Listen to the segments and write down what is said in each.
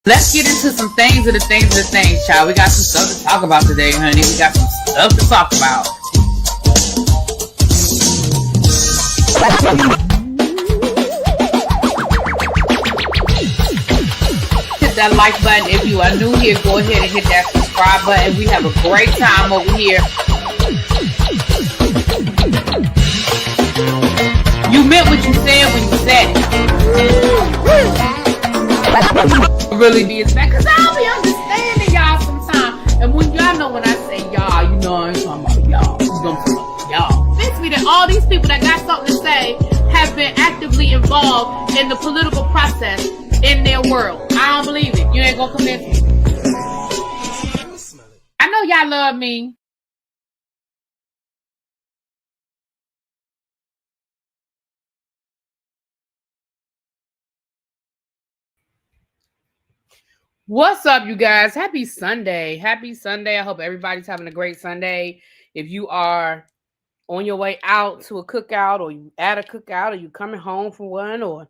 Let's get into some things of the things, child. We got some stuff to talk about today, honey. We got some stuff to talk about. Hit that like button if you are new here. Go ahead and hit that subscribe button. We have a great time over here. You meant what you said when you said it. Really be as bad, because I'll be understanding y'all sometimes. And when y'all know when I say y'all, you know I ain't talking about y'all. You know I'm talking about y'all. It means that all these people that got something to say have been actively involved in the political process in their world. I don't believe it. You ain't gonna convince me. I know y'all love me. What's up, you guys? Happy Sunday. Happy Sunday. I hope everybody's having a great Sunday. If you are on your way out to a cookout, or you at a cookout, or you coming home from one, or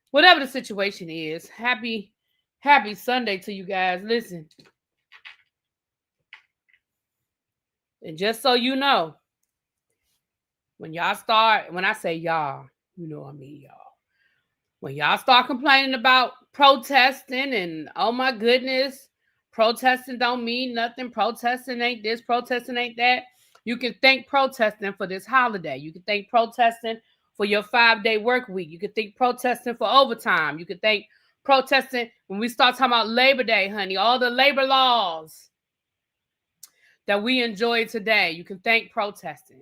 whatever the situation is, happy Sunday to you guys. Listen, and just so you know, when I say y'all, you know I mean y'all. When y'all start complaining about protesting and, oh my goodness, protesting don't mean nothing, protesting ain't this, protesting ain't that, you can thank protesting for this holiday. You can thank protesting for your 5-day work week. You can thank protesting for overtime. You can thank protesting when we start talking about Labor Day, honey, all the labor laws that we enjoy today. You can thank protesting.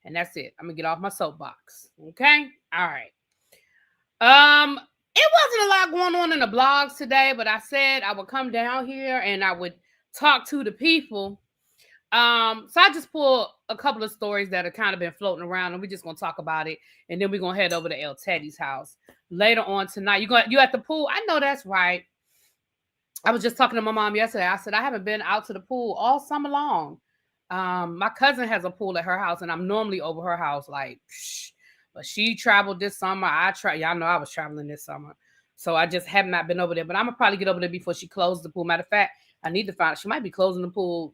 And that's it. I'm going to get off my soapbox. Okay? All right. It wasn't a lot going on in the blogs today, but I said I would come down here and I would talk to the people. So I just pulled a couple of stories that have kind of been floating around, and we're just gonna talk about it, and then we're gonna head over to El Teddy's house later on tonight. You at the pool? I know that's right. I was just talking to my mom yesterday. I said I haven't been out to the pool all summer long. My cousin has a pool at her house, and I'm normally over her house like. But she traveled this summer. Y'all know I was traveling this summer. So I just have not been over there. But I'm going to probably get over there before she closes the pool. Matter of fact, I need to find out. She might be closing the pool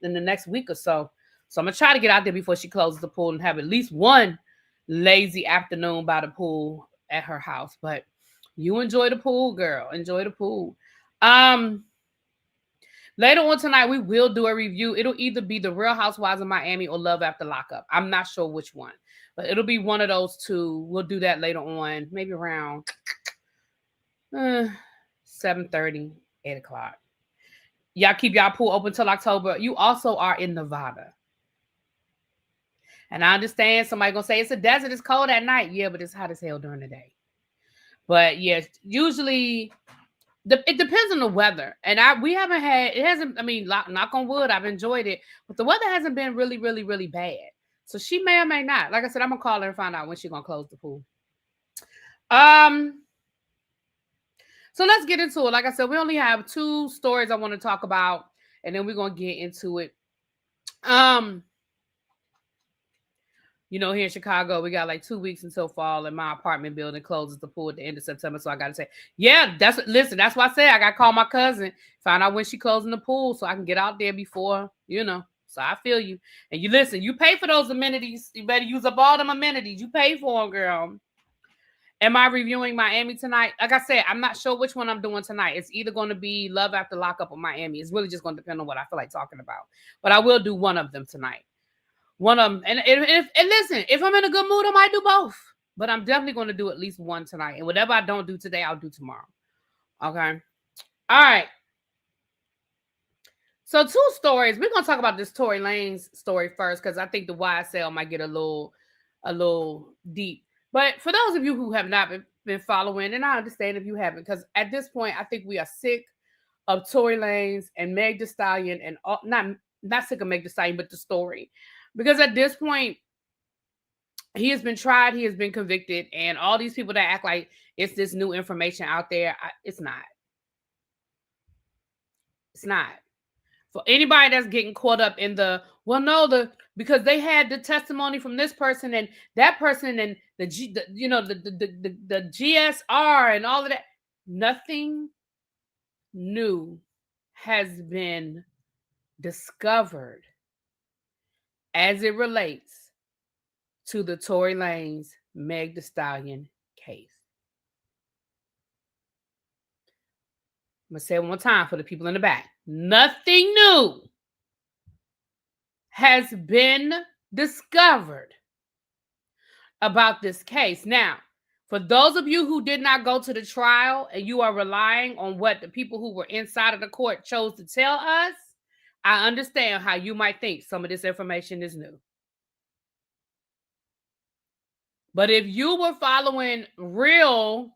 in the next week or so. So I'm going to try to get out there before she closes the pool and have at least one lazy afternoon by the pool at her house. But you enjoy the pool, girl. Enjoy the pool. Later on tonight, we will do a review. It'll either be The Real Housewives of Miami or Love After Lockup. I'm not sure which one. But it'll be one of those two. We'll do that later on, maybe around 7:30, 8 o'clock. Y'all keep y'all pool open till October. You also are in Nevada. And I understand somebody going to say it's a desert, it's cold at night. Yeah, but it's hot as hell during the day. But yes, usually it depends on the weather. And knock on wood, I've enjoyed it. But the weather hasn't been really, really, really bad. So she may or may not. Like I said, I'm going to call her and find out when she's going to close the pool. So let's get into it. Like I said, we only have 2 stories I want to talk about, and then we're going to get into it. Here in Chicago, we got like 2 weeks until fall, and my apartment building closes the pool at the end of September. So I got to say, that's why I said I got to call my cousin, find out when she closing the pool so I can get out there before, So I feel you. And you pay for those amenities. You better use up all them amenities. You pay for them, girl. Am I reviewing Miami tonight? Like I said, I'm not sure which one I'm doing tonight. It's either going to be Love After Lockup or Miami. It's really just going to depend on what I feel like talking about. But I will do one of them tonight. One of them. And listen, if I'm in a good mood, I might do both. But I'm definitely going to do at least one tonight. And whatever I don't do today, I'll do tomorrow. Okay? All right. So 2 stories. We're going to talk about this Tory Lanez story first because I think the YSL might get a little deep. But for those of you who have not been following, and I understand if you haven't, because at this point, I think we are sick of Tory Lanez and Meg Thee Stallion, and not sick of Meg Thee Stallion, but the story. Because at this point, he has been tried, he has been convicted, and all these people that act like it's this new information out there, it's not. It's not. For anybody that's getting caught up in because they had the testimony from this person and that person and the GSR and all of that, nothing new has been discovered as it relates to the Tory Lanez Meg Thee Stallion case? I'm going to say it one more time for the people in the back. Nothing new has been discovered about this case. Now, for those of you who did not go to the trial and you are relying on what the people who were inside of the court chose to tell us, I understand how you might think some of this information is new. But if you were following real,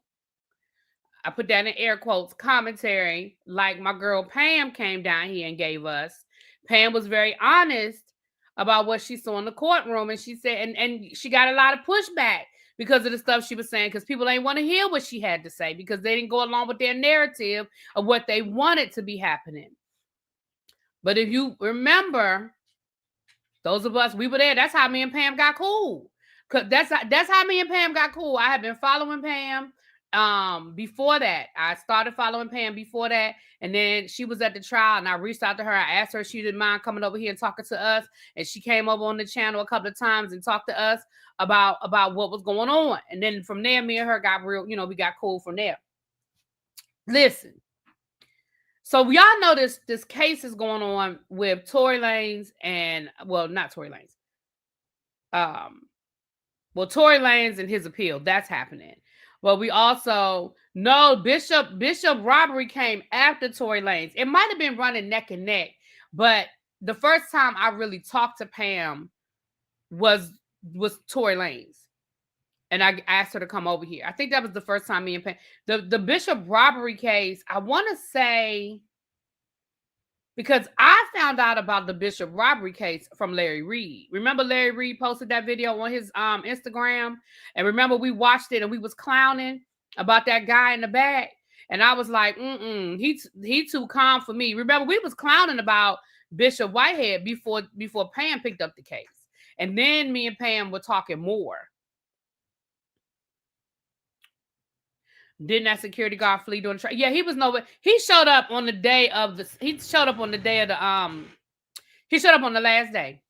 I put that in air quotes, commentary, like my girl Pam came down here and gave us, Pam was very honest about what she saw in the courtroom. And she said, and she got a lot of pushback because of the stuff she was saying, because people ain't want to hear what she had to say because they didn't go along with their narrative of what they wanted to be happening. But if you remember, those of us, we were there. That's how me and Pam got cool. Cause that's how me and Pam got cool. I had been following Pam before that. I started following Pam before that, and then she was at the trial, and I reached out to her. I asked her if she didn't mind coming over here and talking to us, and she came over on the channel a couple of times and talked to us about what was going on. And then from there, me and her got real, we got cool from there. Listen. So y'all know this case is going on with Tory Lanez and, well, not Tory Lanez. Tory Lanez and his appeal, that's happening. But we also know Bishop robbery came after Tory Lanez. It might have been running neck and neck, but the first time I really talked to Pam was Tory Lanez. And I asked her to come over here. I think that was the first time me and Pam. The Bishop robbery case, I want to say, because I found out about the Bishop robbery case from Larry Reed. Remember Larry Reed posted that video on his Instagram? And remember we watched it and we was clowning about that guy in the back? And I was like, he too calm for me. Remember, we was clowning about Bishop Whitehead before Pam picked up the case. And then me and Pam were talking more. Didn't that security guard flee during the trial? Yeah, he was nowhere. He showed up on the day of the. He showed up on the day of the. He showed up on the last day.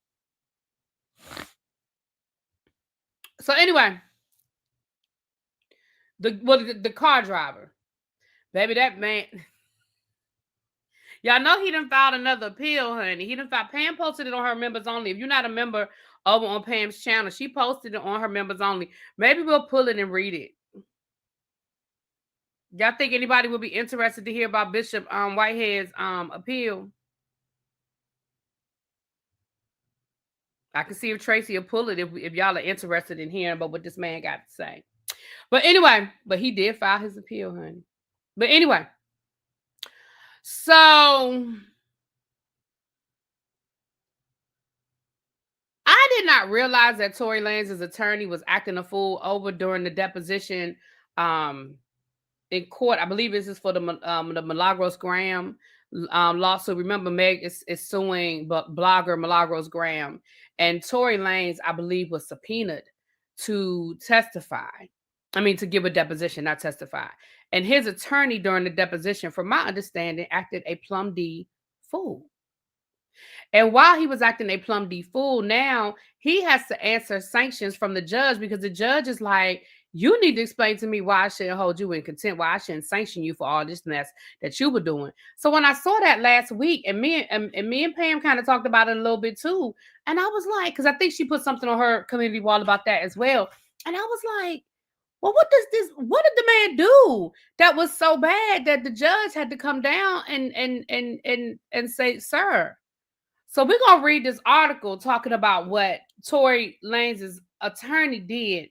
So anyway, the car driver, baby, that man. Y'all know he done filed another appeal, honey. He done filed. Pam posted it on her members only. If you're not a member over on Pam's channel, she posted it on her members only. Maybe we'll pull it and read it. Y'all think anybody would be interested to hear about Bishop Whitehead's appeal? I can see if Tracy will pull it if y'all are interested in hearing about what this man got to say. But anyway, he did file his appeal, honey. But anyway, so I did not realize that Tory Lanez's attorney was acting a fool over during the deposition in court. I believe this is for the Milagros Graham lawsuit. Remember, Meg is suing blogger Milagros Graham, and Tory Lanez, I believe, was subpoenaed to testify. I mean, to give a deposition, not testify. And his attorney during the deposition, from my understanding, acted a plum D fool. And while he was acting a plum D fool, now he has to answer sanctions from the judge, because the judge is like, you need to explain to me why I shouldn't hold you in contempt, why I shouldn't sanction you for all this mess that you were doing. So when I saw that last week, and me and Pam kind of talked about it a little bit too, and I was like, because I think she put something on her community wall about that as well, and I was like, well, what did the man do that was so bad that the judge had to come down and say, sir? So we're gonna read this article talking about what Tory Lanez's attorney did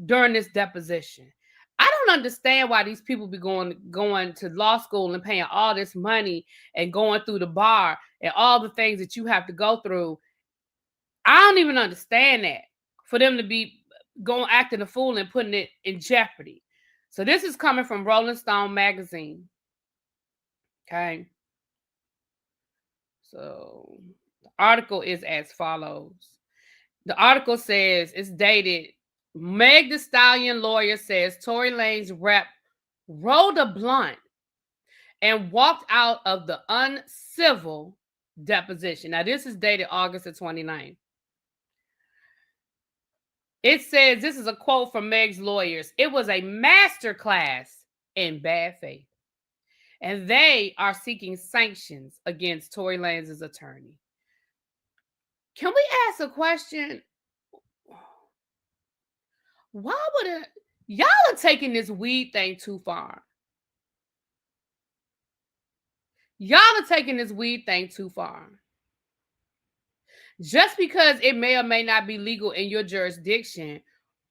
during this deposition. I don't understand why these people be going to law school and paying all this money and going through the bar and all the things that you have to go through. I don't even understand that, for them to be going acting a fool and putting it in jeopardy. So this is coming from Rolling Stone magazine. Okay. So the article is as follows. The article says, it's dated, Meg Thee Stallion lawyer says Tory Lanez rep rolled a blunt and walked out of the uncivil deposition. Now, this is dated August the 29th. It says, this is a quote from Meg's lawyers. It was a masterclass in bad faith. And they are seeking sanctions against Tory Lanez's attorney. Can we ask a question? Why would y'all are taking this weed thing too far? Y'all are taking this weed thing too far. Just because it may or may not be legal in your jurisdiction,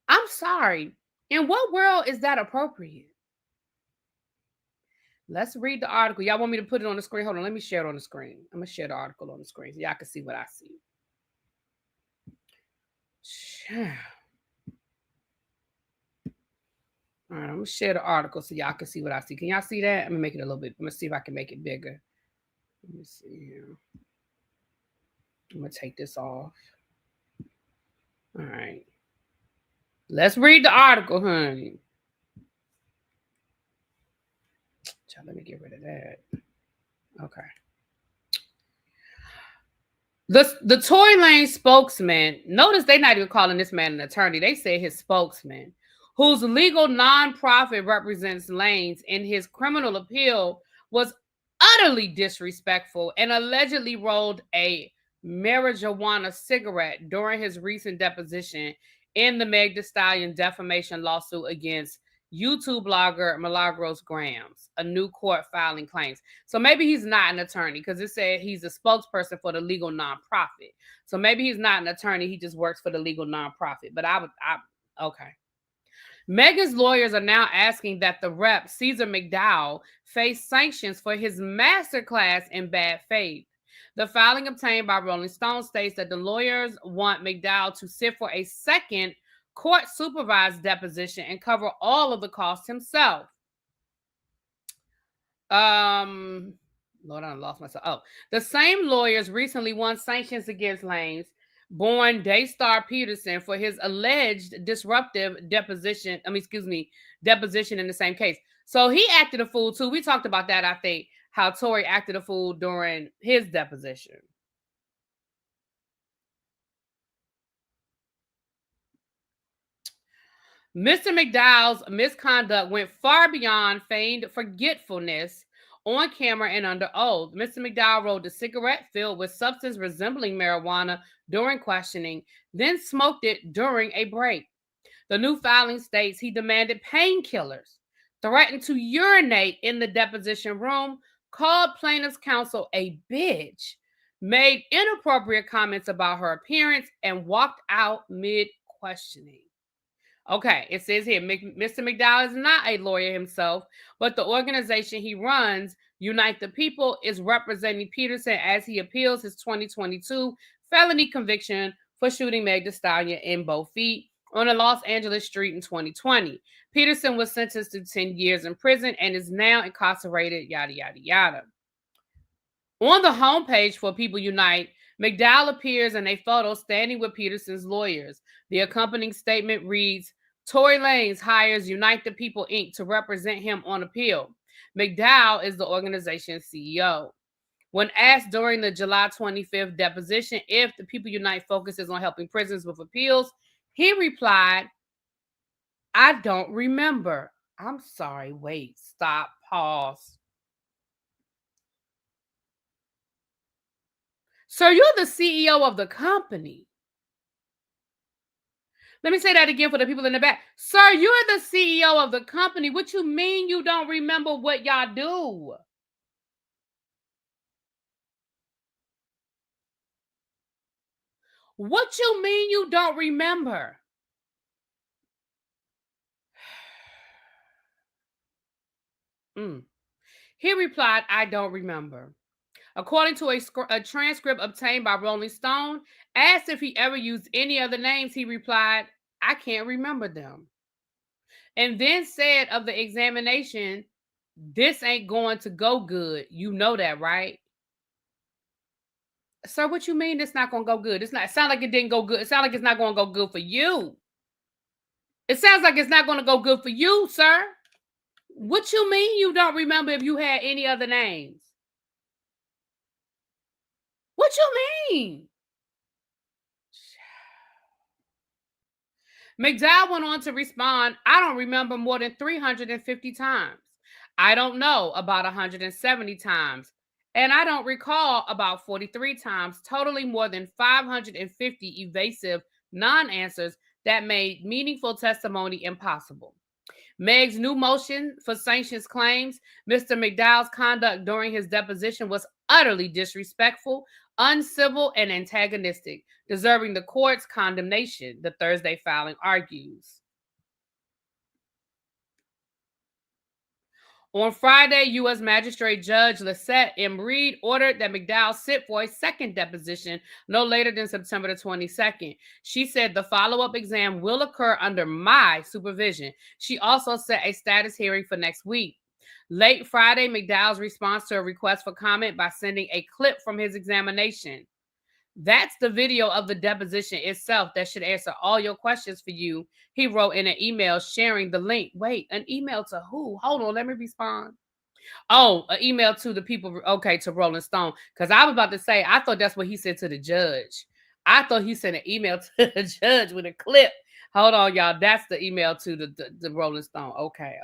I'm sorry. In what world is that appropriate? Let's read the article. Y'all want me to put it on the screen? Hold on, let me share it on the screen. I'm going to share the article on the screen so y'all can see what I see. All right, I'm going to share the article so y'all can see what I see. Can y'all see that? I'm going to make it a little bit. I'm going to see if I can make it bigger. Let me see here. I'm going to take this off. All right. Let's read the article, honey. Let me get rid of that. Okay. The Tory Lanez spokesman, notice they're not even calling this man an attorney. They say his spokesman, whose legal nonprofit represents Lanez in his criminal appeal, was utterly disrespectful and allegedly rolled a marijuana cigarette during his recent deposition in the Meg Thee Stallion defamation lawsuit against YouTube blogger Milagros Grams, a new court filing claims. So maybe he's not an attorney because it said he's a spokesperson for the legal nonprofit. So maybe he's not an attorney. He just works for the legal nonprofit. But okay. Megan's lawyers are now asking that the rep, Caesar McDowell, face sanctions for his masterclass in bad faith. The filing obtained by Rolling Stone states that the lawyers want McDowell to sit for a second court-supervised deposition and cover all of the costs himself. Lord, I lost myself. Oh, the same lawyers recently won sanctions against Lanez, born Daystar Peterson, for his alleged disruptive deposition in the same case. So he acted a fool too. We talked about that, I think, how Torey acted a fool during his deposition. Mr. McDowell's misconduct went far beyond feigned forgetfulness on camera and under oath. Mr. McDowell rolled a cigarette filled with substance resembling marijuana during questioning, then smoked it during a break. The new filing states he demanded painkillers, threatened to urinate in the deposition room, called plaintiff's counsel a bitch, made inappropriate comments about her appearance, and walked out mid-questioning. Okay, it says here, Mr. McDowell is not a lawyer himself, but the organization he runs, Unite the People, is representing Peterson as he appeals his 2022 felony conviction for shooting Meg Thee Stallion in both feet on a Los Angeles street in 2020. Peterson was sentenced to 10 years in prison and is now incarcerated, yada, yada, yada. On the homepage for People Unite, McDowell appears in a photo standing with Peterson's lawyers. The accompanying statement reads, Tory Lanez hires Unite the People, Inc. to represent him on appeal. McDowell is the organization's CEO. When asked during the July 25th deposition if the People Unite focuses on helping prisoners with appeals, he replied, I don't remember. I'm sorry, wait, stop, pause. Sir, you're the CEO of the company. Let me say that again for the people in the back. Sir, you're the CEO of the company. What you mean you don't remember what y'all do? What you mean you don't remember? He replied, I don't remember. According to a transcript obtained by Rolling Stone, asked if he ever used any other names, he replied, I can't remember them. And then said of the examination, this ain't going to go good. You know that, right? Sir, what you mean it's not going to go good? It sounds like it didn't go good. It sounds like it's not going to go good for you. It sounds like it's not going to go good for you, sir. What you mean you don't remember if you had any other names? What you mean? McDowell went on to respond, I don't remember more than 350 times. I don't know about 170 times. And I don't recall about 43 times, totaling more than 550 evasive non answers that made meaningful testimony impossible. Meg's new motion for sanctions claims Mr. McDowell's conduct during his deposition was utterly disrespectful, uncivil, and antagonistic, deserving the court's condemnation, the Thursday filing argues. On Friday, U.S. Magistrate Judge Lisette M. Reed ordered that McDowell sit for a second deposition no later than September the 22nd. She said the follow-up exam will occur under my supervision. She also set a status hearing for next week. Late Friday, McDowell's response to a request for comment by sending a clip from his examination. That's the video of the deposition itself that should answer all your questions for you, he wrote in an email sharing the link. Wait, an email to who? Hold on, let me respond. Oh, an email to the people, okay, to Rolling Stone. Because I was about to say, I thought that's what he said to the judge. I thought he sent an email to the judge with a clip. Hold on, y'all. That's the email to the Rolling Stone. Okay.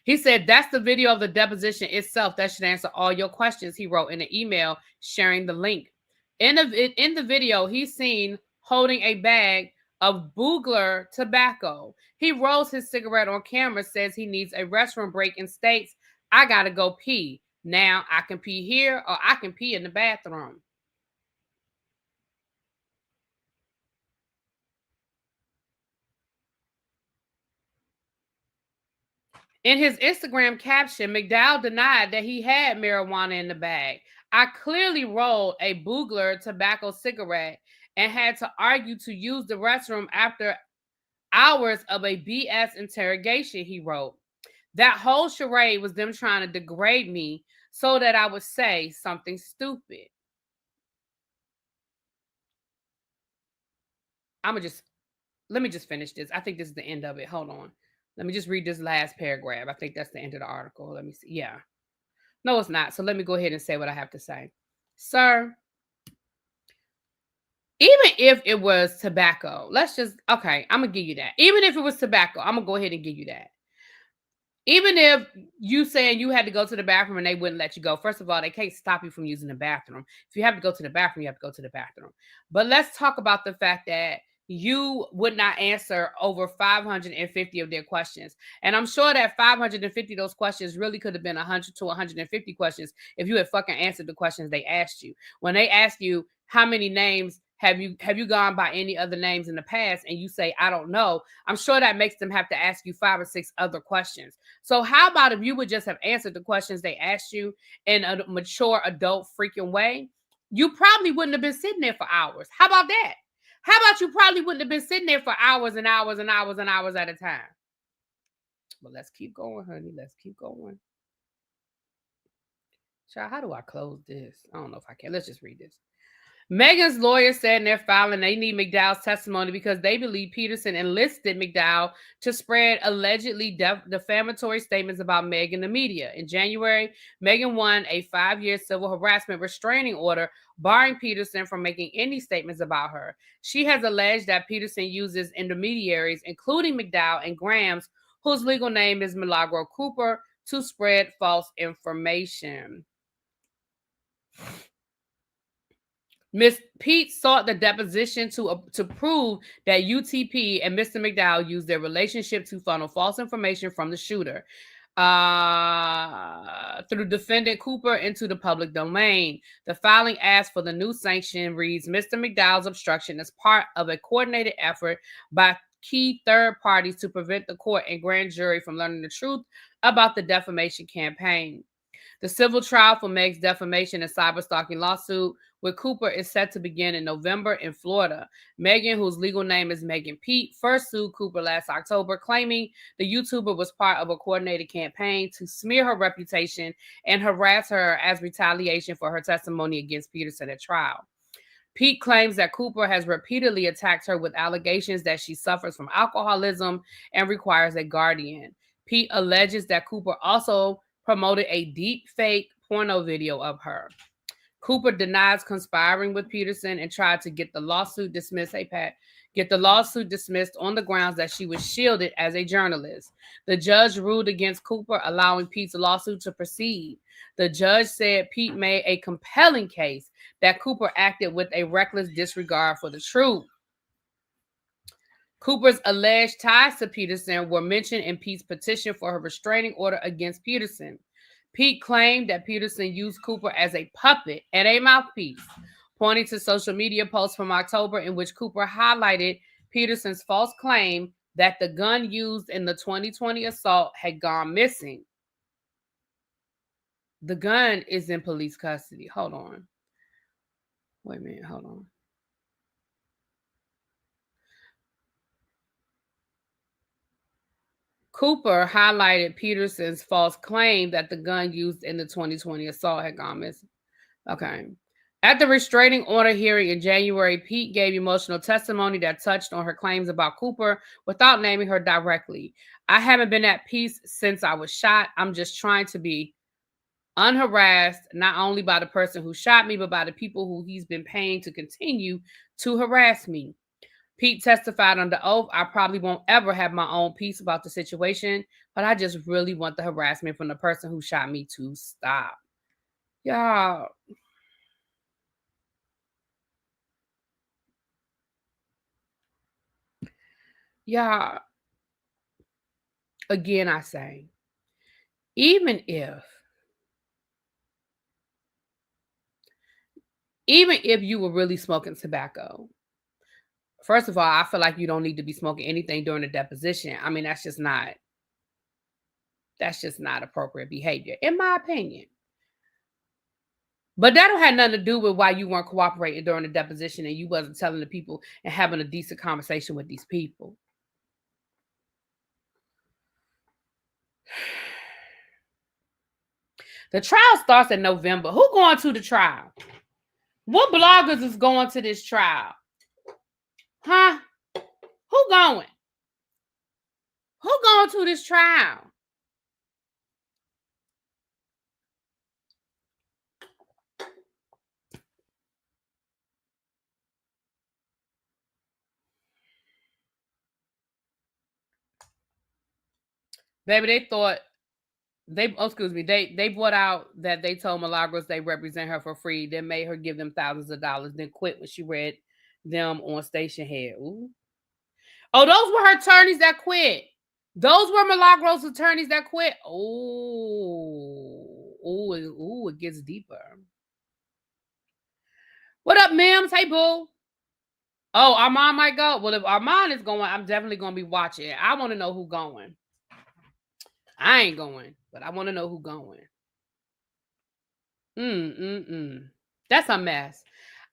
He said, that's the video of the deposition itself that should answer all your questions, he wrote in an email sharing the link. In the video, he's seen holding a bag of Boogler tobacco. He rolls his cigarette on camera, says he needs a restroom break, and states, I gotta go pee. Now I can pee here or I can pee in the bathroom. In his Instagram caption, McDowell denied that he had marijuana in the bag. I clearly rolled a Boogler tobacco cigarette and had to argue to use the restroom after hours of a BS interrogation, he wrote. That whole charade was them trying to degrade me so that I would say something stupid. Let me just finish this. I think this is the end of it. Hold on. Let me just read this last paragraph. I think that's the end of the article. Let me see. Yeah. No, it's not. So let me go ahead and say what I have to say. Sir, even if it was tobacco, I'm going to give you that. Even if it was tobacco, I'm going to go ahead and give you that. Even if you saying you had to go to the bathroom and they wouldn't let you go, first of all, they can't stop you from using the bathroom. If you have to go to the bathroom, you have to go to the bathroom. But let's talk about the fact that you would not answer over 550 of their questions. And I'm sure that 550 of those questions really could have been 100 to 150 questions if you had fucking answered the questions they asked you. When they ask you how many names have you gone by any other names in the past and you say, I don't know, I'm sure that makes them have to ask you 5 or 6 other questions. So how about if you would just have answered the questions they asked you in a mature adult freaking way? You probably wouldn't have been sitting there for hours. How about that? How about you probably wouldn't have been sitting there for hours and hours and hours and hours at a time? But let's keep going, honey. Let's keep going. Child, how do I close this? I don't know if I can. Let's just read this. Megan's lawyer said in their filing they need McDowell's testimony because they believe Peterson enlisted McDowell to spread allegedly defamatory statements about Meg in the media. In January, Megan won a 5-year civil harassment restraining order barring Peterson from making any statements about her. She has alleged that Peterson uses intermediaries, including McDowell and Grams, whose legal name is Milagro Cooper, to spread false information. Ms. Pete sought the deposition to prove that UTP and Mr. McDowell used their relationship to funnel false information from the shooter through defendant Cooper into the public domain. The filing asked for the new sanction reads, Mr. McDowell's obstruction is part of a coordinated effort by key third parties to prevent the court and grand jury from learning the truth about the defamation campaign. The civil trial for Meg's defamation and cyberstalking lawsuit with Cooper is set to begin in November in Florida. Megan, whose legal name is Megan Pete, first sued Cooper last October, claiming the YouTuber was part of a coordinated campaign to smear her reputation and harass her as retaliation for her testimony against Peterson at trial. Pete claims that Cooper has repeatedly attacked her with allegations that she suffers from alcoholism and requires a guardian. Pete alleges that Cooper also promoted a deep fake porno video of her. Cooper denies conspiring with Peterson and tried to get the lawsuit dismissed. Hey, Pat. Get the lawsuit dismissed on the grounds that she was shielded as a journalist. The judge ruled against Cooper, allowing Pete's lawsuit to proceed. The judge said Pete made a compelling case that Cooper acted with a reckless disregard for the truth. Cooper's alleged ties to Peterson were mentioned in Pete's petition for a restraining order against Peterson. Pete claimed that Peterson used Cooper as a puppet and a mouthpiece, pointing to social media posts from October in which Cooper highlighted Peterson's false claim that the gun used in the 2020 assault had gone missing. The gun is in police custody. Hold on. Wait a minute. Hold on. Cooper highlighted Peterson's false claim that the gun used in the 2020 assault had gone missing. Okay. At the restraining order hearing in January, Pete gave emotional testimony that touched on her claims about Cooper without naming her directly. I haven't been at peace since I was shot. I'm just trying to be unharassed, not only by the person who shot me, but by the people who he's been paying to continue to harass me. Pete testified under oath, I probably won't ever have my own peace about the situation, but I just really want the harassment from the person who shot me to stop. Y'all. Y'all. Again, I say, even if you were really smoking tobacco, first of all, I feel like you don't need to be smoking anything during the deposition. I mean, that's just not appropriate behavior, in my opinion. But that don't have nothing to do with why you weren't cooperating during the deposition and you wasn't telling the people and having a decent conversation with these people. The trial starts in November. Who going to the trial? What bloggers is going to this trial? Huh? Who going? Who going to this trial? Baby, they thought they brought out that they told Milagros they represent her for free, then made her give them thousands of dollars, then quit when she read them on station head. Ooh. Oh, those were her attorneys that quit. Those were Milagros' attorneys that quit. Oh, it gets deeper. What up, Mims? Hey, boo. Oh, Armand might go. Well, if Armand is going, I'm definitely going to be watching. I want to know who going. I ain't going, but I want to know who going. That's a mess.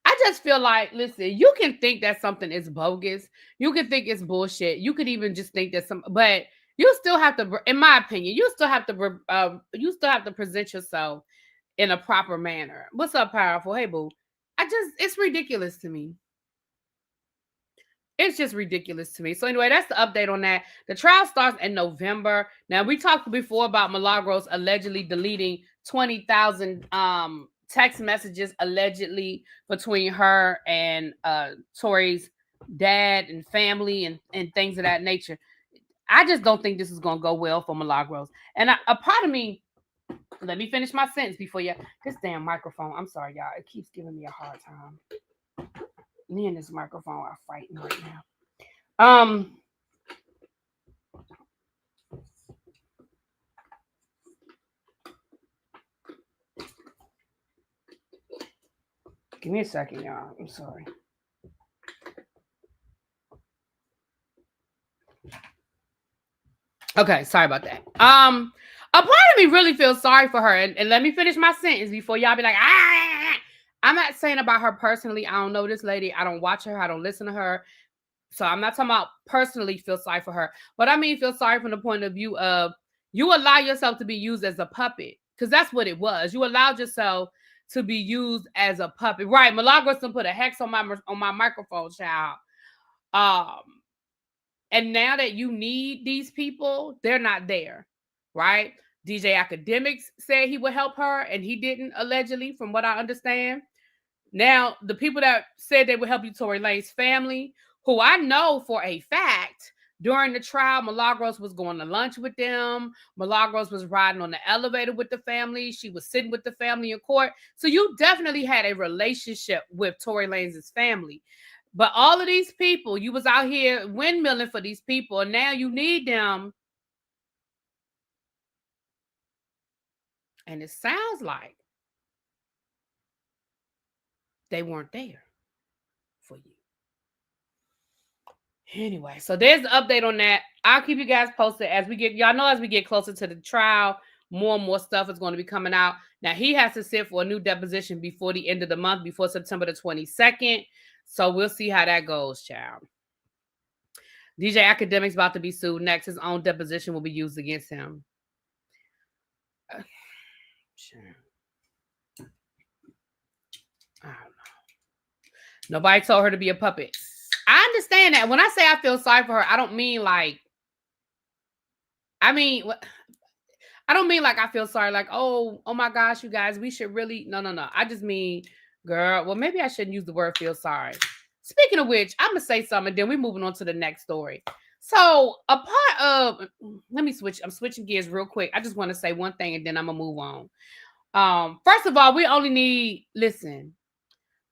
I just feel like, listen, you can think that something is bogus. You can think it's bullshit. You could even just think that but you still have to, in my opinion, you still have to present yourself in a proper manner. What's up, powerful? Hey, boo. It's ridiculous to me. It's just ridiculous to me. So anyway, that's the update on that. The trial starts in November. Now, we talked before about Milagros allegedly deleting 20,000 text messages allegedly between her and Tory's dad and family and things of that nature. I just don't think this is going to go well for Milagros. And a part of me, let me finish my sentence before this damn microphone. I'm sorry, y'all. It keeps giving me a hard time. Me and this microphone are fighting right now. Give me a second, y'all. I'm sorry. Okay, sorry about that. A part of me really feels sorry for her, and let me finish my sentence before y'all be like, I'm not saying about her personally. I don't know this lady. I don't watch her. I don't listen to her. So I'm not talking about personally feel sorry for her. But I mean feel sorry from the point of view of you allow yourself to be used as a puppet. Because that's what it was. You allowed yourself to be used as a puppet. Right. Milagros put a hex on my microphone, child. And now that you need these people, they're not there, right? DJ Academics said he would help her, and he didn't, allegedly, from what I understand. Now, the people that said they would help you, Tory Lanez's family, who I know for a fact, during the trial, Milagros was going to lunch with them. Milagros was riding on the elevator with the family. She was sitting with the family in court. So you definitely had a relationship with Tory Lanez's family. But all of these people, you was out here windmilling for these people, and now you need them. And it sounds like they weren't there for you. Anyway, so there's the update on that. I'll keep you guys posted as we get closer to the trial, more and more stuff is going to be coming out. Now, he has to sit for a new deposition before the end of the month, before September the 22nd. So we'll see how that goes, child. DJ Academic's about to be sued next. His own deposition will be used against him. Sure. I don't know. Nobody told her to be a puppet. I understand that. When I say I feel sorry for her, I don't mean like, I don't mean like I feel sorry, like, oh my gosh, you guys, we should really, no. I just mean, girl, well, maybe I shouldn't use the word feel sorry. Speaking of which, I'm going to say something, and then we're moving on to the next story. So a part of, I'm switching gears real quick. I just want to say one thing, and then I'm going to move on. First of all, we only need, listen,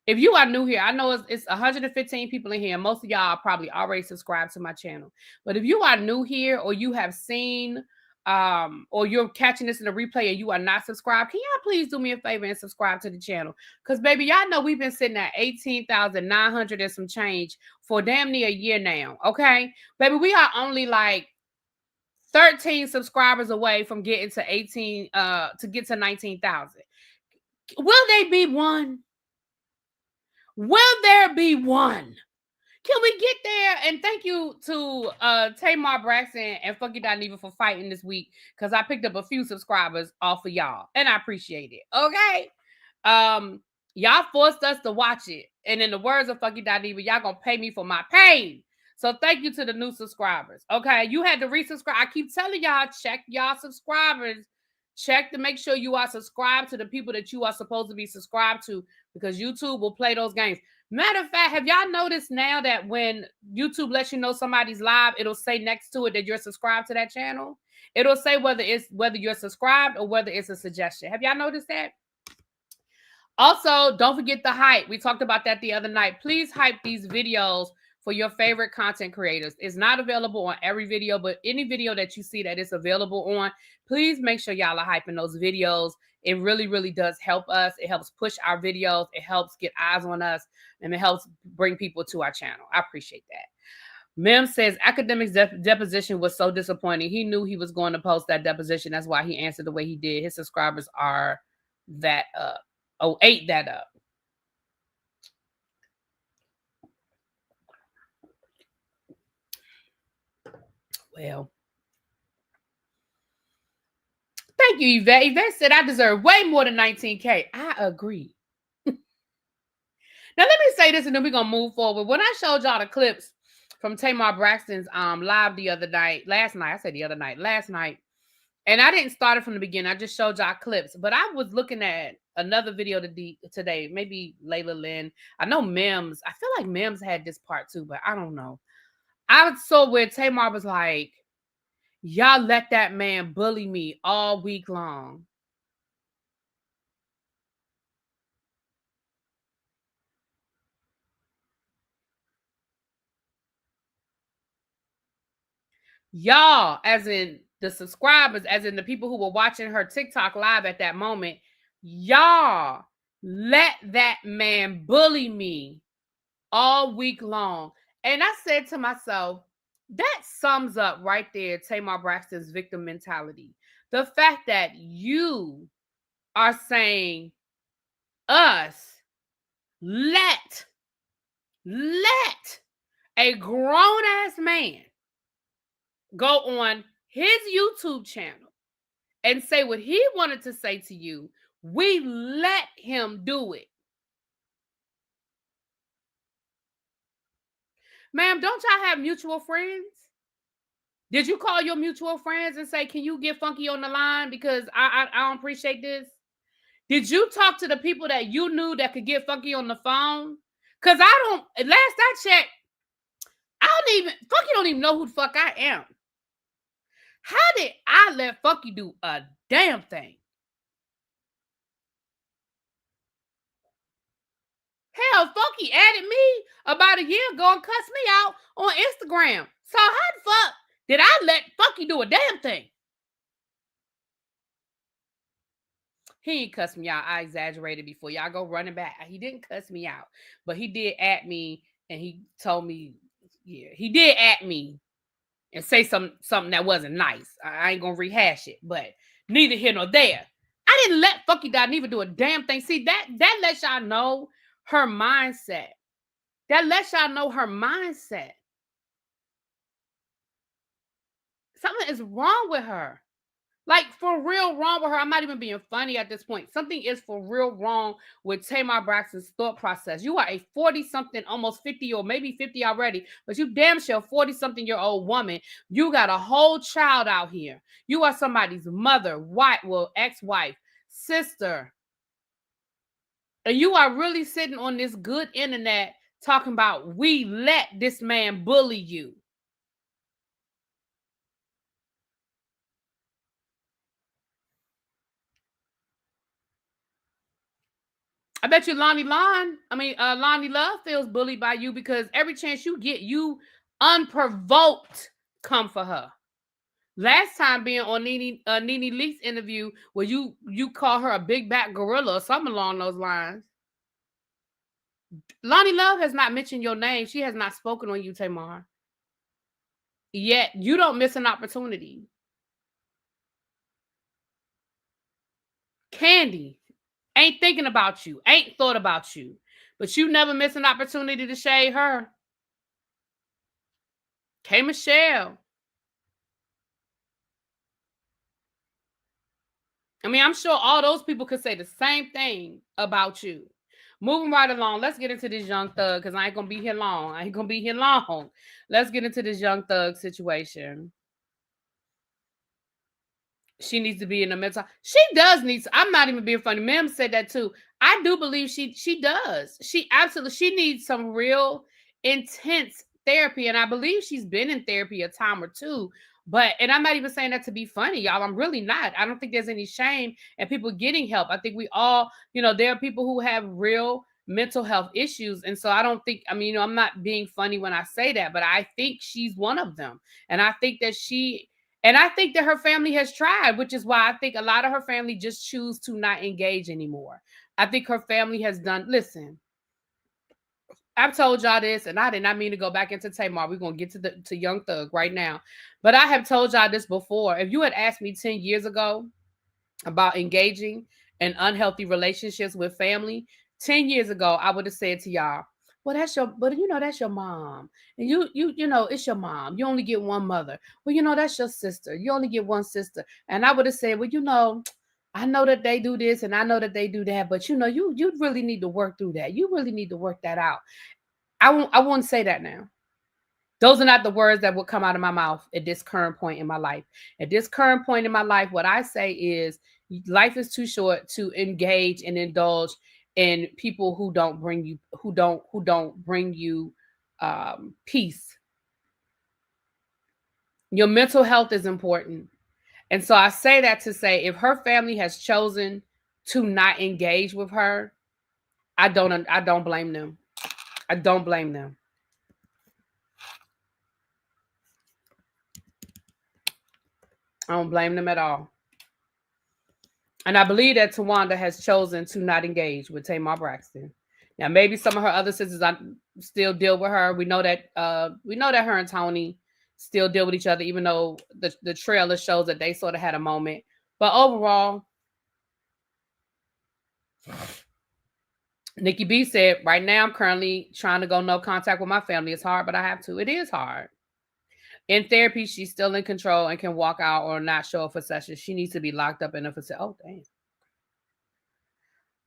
if you are new here, I know it's 115 people in here. Most of y'all are probably already subscribed to my channel. But if you are new here, or you have seen, or you're catching this in a replay and you are not subscribed, can y'all please do me a favor and subscribe to the channel? Because, baby, y'all know we've been sitting at 18,900 and some change for damn near a year now, okay? Baby, we are only like 13 subscribers away from getting to 18, to get to 19,000. Will they be one? Will there be one? Can we get there? And thank you to Tamar Braxton and Fuck It Not Even for fighting this week, because I picked up a few subscribers off of y'all, and I appreciate it. Okay, y'all forced us to watch it, and in the words of Fuck It Not Even, y'all gonna pay me for my pain. So thank you to the new subscribers. Okay, you had to resubscribe. I keep telling y'all, check y'all subscribers. Check to make sure you are subscribed to the people that you are supposed to be subscribed to, because YouTube will play those games. Matter of fact, have y'all noticed now that when YouTube lets you know somebody's live, it'll say next to it that you're subscribed to that channel? It'll say whether you're subscribed or whether it's a suggestion. Have y'all noticed that? Also, don't forget the hype. We talked about that the other night. Please hype these videos for your favorite content creators. It's not available on every video, but any video that you see that it's available on, please make sure y'all are hyping those videos. It really, really does help us. It helps push our videos. It helps get eyes on us, and it helps bring people to our channel. I appreciate that. Mem says Academic's deposition was so disappointing. He knew he was going to post that deposition. That's why he answered the way he did. His subscribers are that up. Oh, ate that up. Well, thank you, Yvette. Yvette said I deserve way more than 19K. I agree. Now, let me say this, and then we're going to move forward. When I showed y'all the clips from Tamar Braxton's live last night, and I didn't start it from the beginning. I just showed y'all clips. But I was looking at another video today, maybe Layla Lynn. I know Mims. I feel like Mims had this part too, but I don't know. I saw where Tamar was like, y'all let that man bully me all week long. Y'all, as in the subscribers, as in the people who were watching her TikTok live at that moment, y'all let that man bully me all week long. And I said to myself, that sums up right there Tamar Braxton's victim mentality. The fact that you are saying us let a grown-ass man go on his YouTube channel and say what he wanted to say to you. We let him do it. Ma'am, don't y'all have mutual friends? Did you call your mutual friends and say, can you get Funky on the line? Because I don't appreciate this. Did you talk to the people that you knew that could get Funky on the phone? Because last I checked, Funky don't even know who the fuck I am. How did I let Funky do a damn thing? Hell, Funky added me about a year ago and cussed me out on Instagram. So how the fuck did I let Funky do a damn thing? He ain't cuss me out. I exaggerated before. Y'all go running back. He didn't cuss me out, but he did at me and he told me, yeah, he did at me and say something that wasn't nice. I ain't gonna rehash it, but neither here nor there. I didn't let Funky Never do a damn thing. See, that lets y'all know her mindset. That lets y'all know her mindset. Something is wrong with her. Like, for real wrong with her. I'm not even being funny at this point. Something is for real wrong with Tamar Braxton's thought process. You are a 40-something, almost 50 or maybe 50 already, but you damn sure 40-something-year-old woman. You got a whole child out here. You are somebody's mother, wife, well, ex-wife, sister. And you are really sitting on this good internet talking about, we let this man bully you. I bet you Lonnie Love feels bullied by you because every chance you get, you unprovoked come for her. Last time being on Nene Leakes interview where you call her a big back gorilla or something along those lines. Lonnie Love has not mentioned your name. She has not spoken on you, Tamar. Yet you don't miss an opportunity. Candy ain't thinking about you, ain't thought about you, but you never miss an opportunity to shade her. K. Michelle. I mean, I'm sure all those people could say the same thing about you. Moving right along, let's get into this Young Thug because I ain't gonna be here long. Let's get into this Young Thug situation. She needs to be in a mental. She does need. I'm not even being funny. Mem said that too. I do believe she does. She absolutely. She needs some real intense therapy, and I believe she's been in therapy a time or two. But and I'm not even saying that to be funny, y'all. I'm really not. I don't think there's any shame in people getting help. I think we all, there are people who have real mental health issues, and so I don't think. I mean, I'm not being funny when I say that, but I think she's one of them, and I think that I think that her family has tried, which is why I think a lot of her family just choose to not engage anymore. I think her family has done. Listen, I've told y'all this, and I did not mean to go back into Tamar. We're gonna get to Young Thug right now, but I have told y'all this before. If you had asked me 10 years ago about engaging in unhealthy relationships with family, 10 years ago, I would have said to y'all, well, that's your mom. And it's your mom. You only get one mother. Well, that's your sister. You only get one sister. And I would have said, well, I know that they do this and I know that they do that, but you really need to work through that. You really need to work that out. I won't say that now. Those are not the words that will come out of my mouth at this current point in my life. At this current point in my life, what I say is life is too short to engage and indulge in people who don't bring you peace. Your mental health is important. And so I say that to say if her family has chosen to not engage with her, I don't blame them. I don't blame them. I don't blame them at all. And I believe that Tawanda has chosen to not engage with Tamar Braxton. Now, maybe some of her other sisters still deal with her. We know that her and Tony still deal with each other, even though the trailer shows that they sort of had a moment. But overall, Nikki B said, right now I'm currently trying to go no contact with my family. It's hard, but I have to. It is hard. In therapy, she's still in control and can walk out or not show up for sessions. She needs to be locked up in a facility. Oh, dang.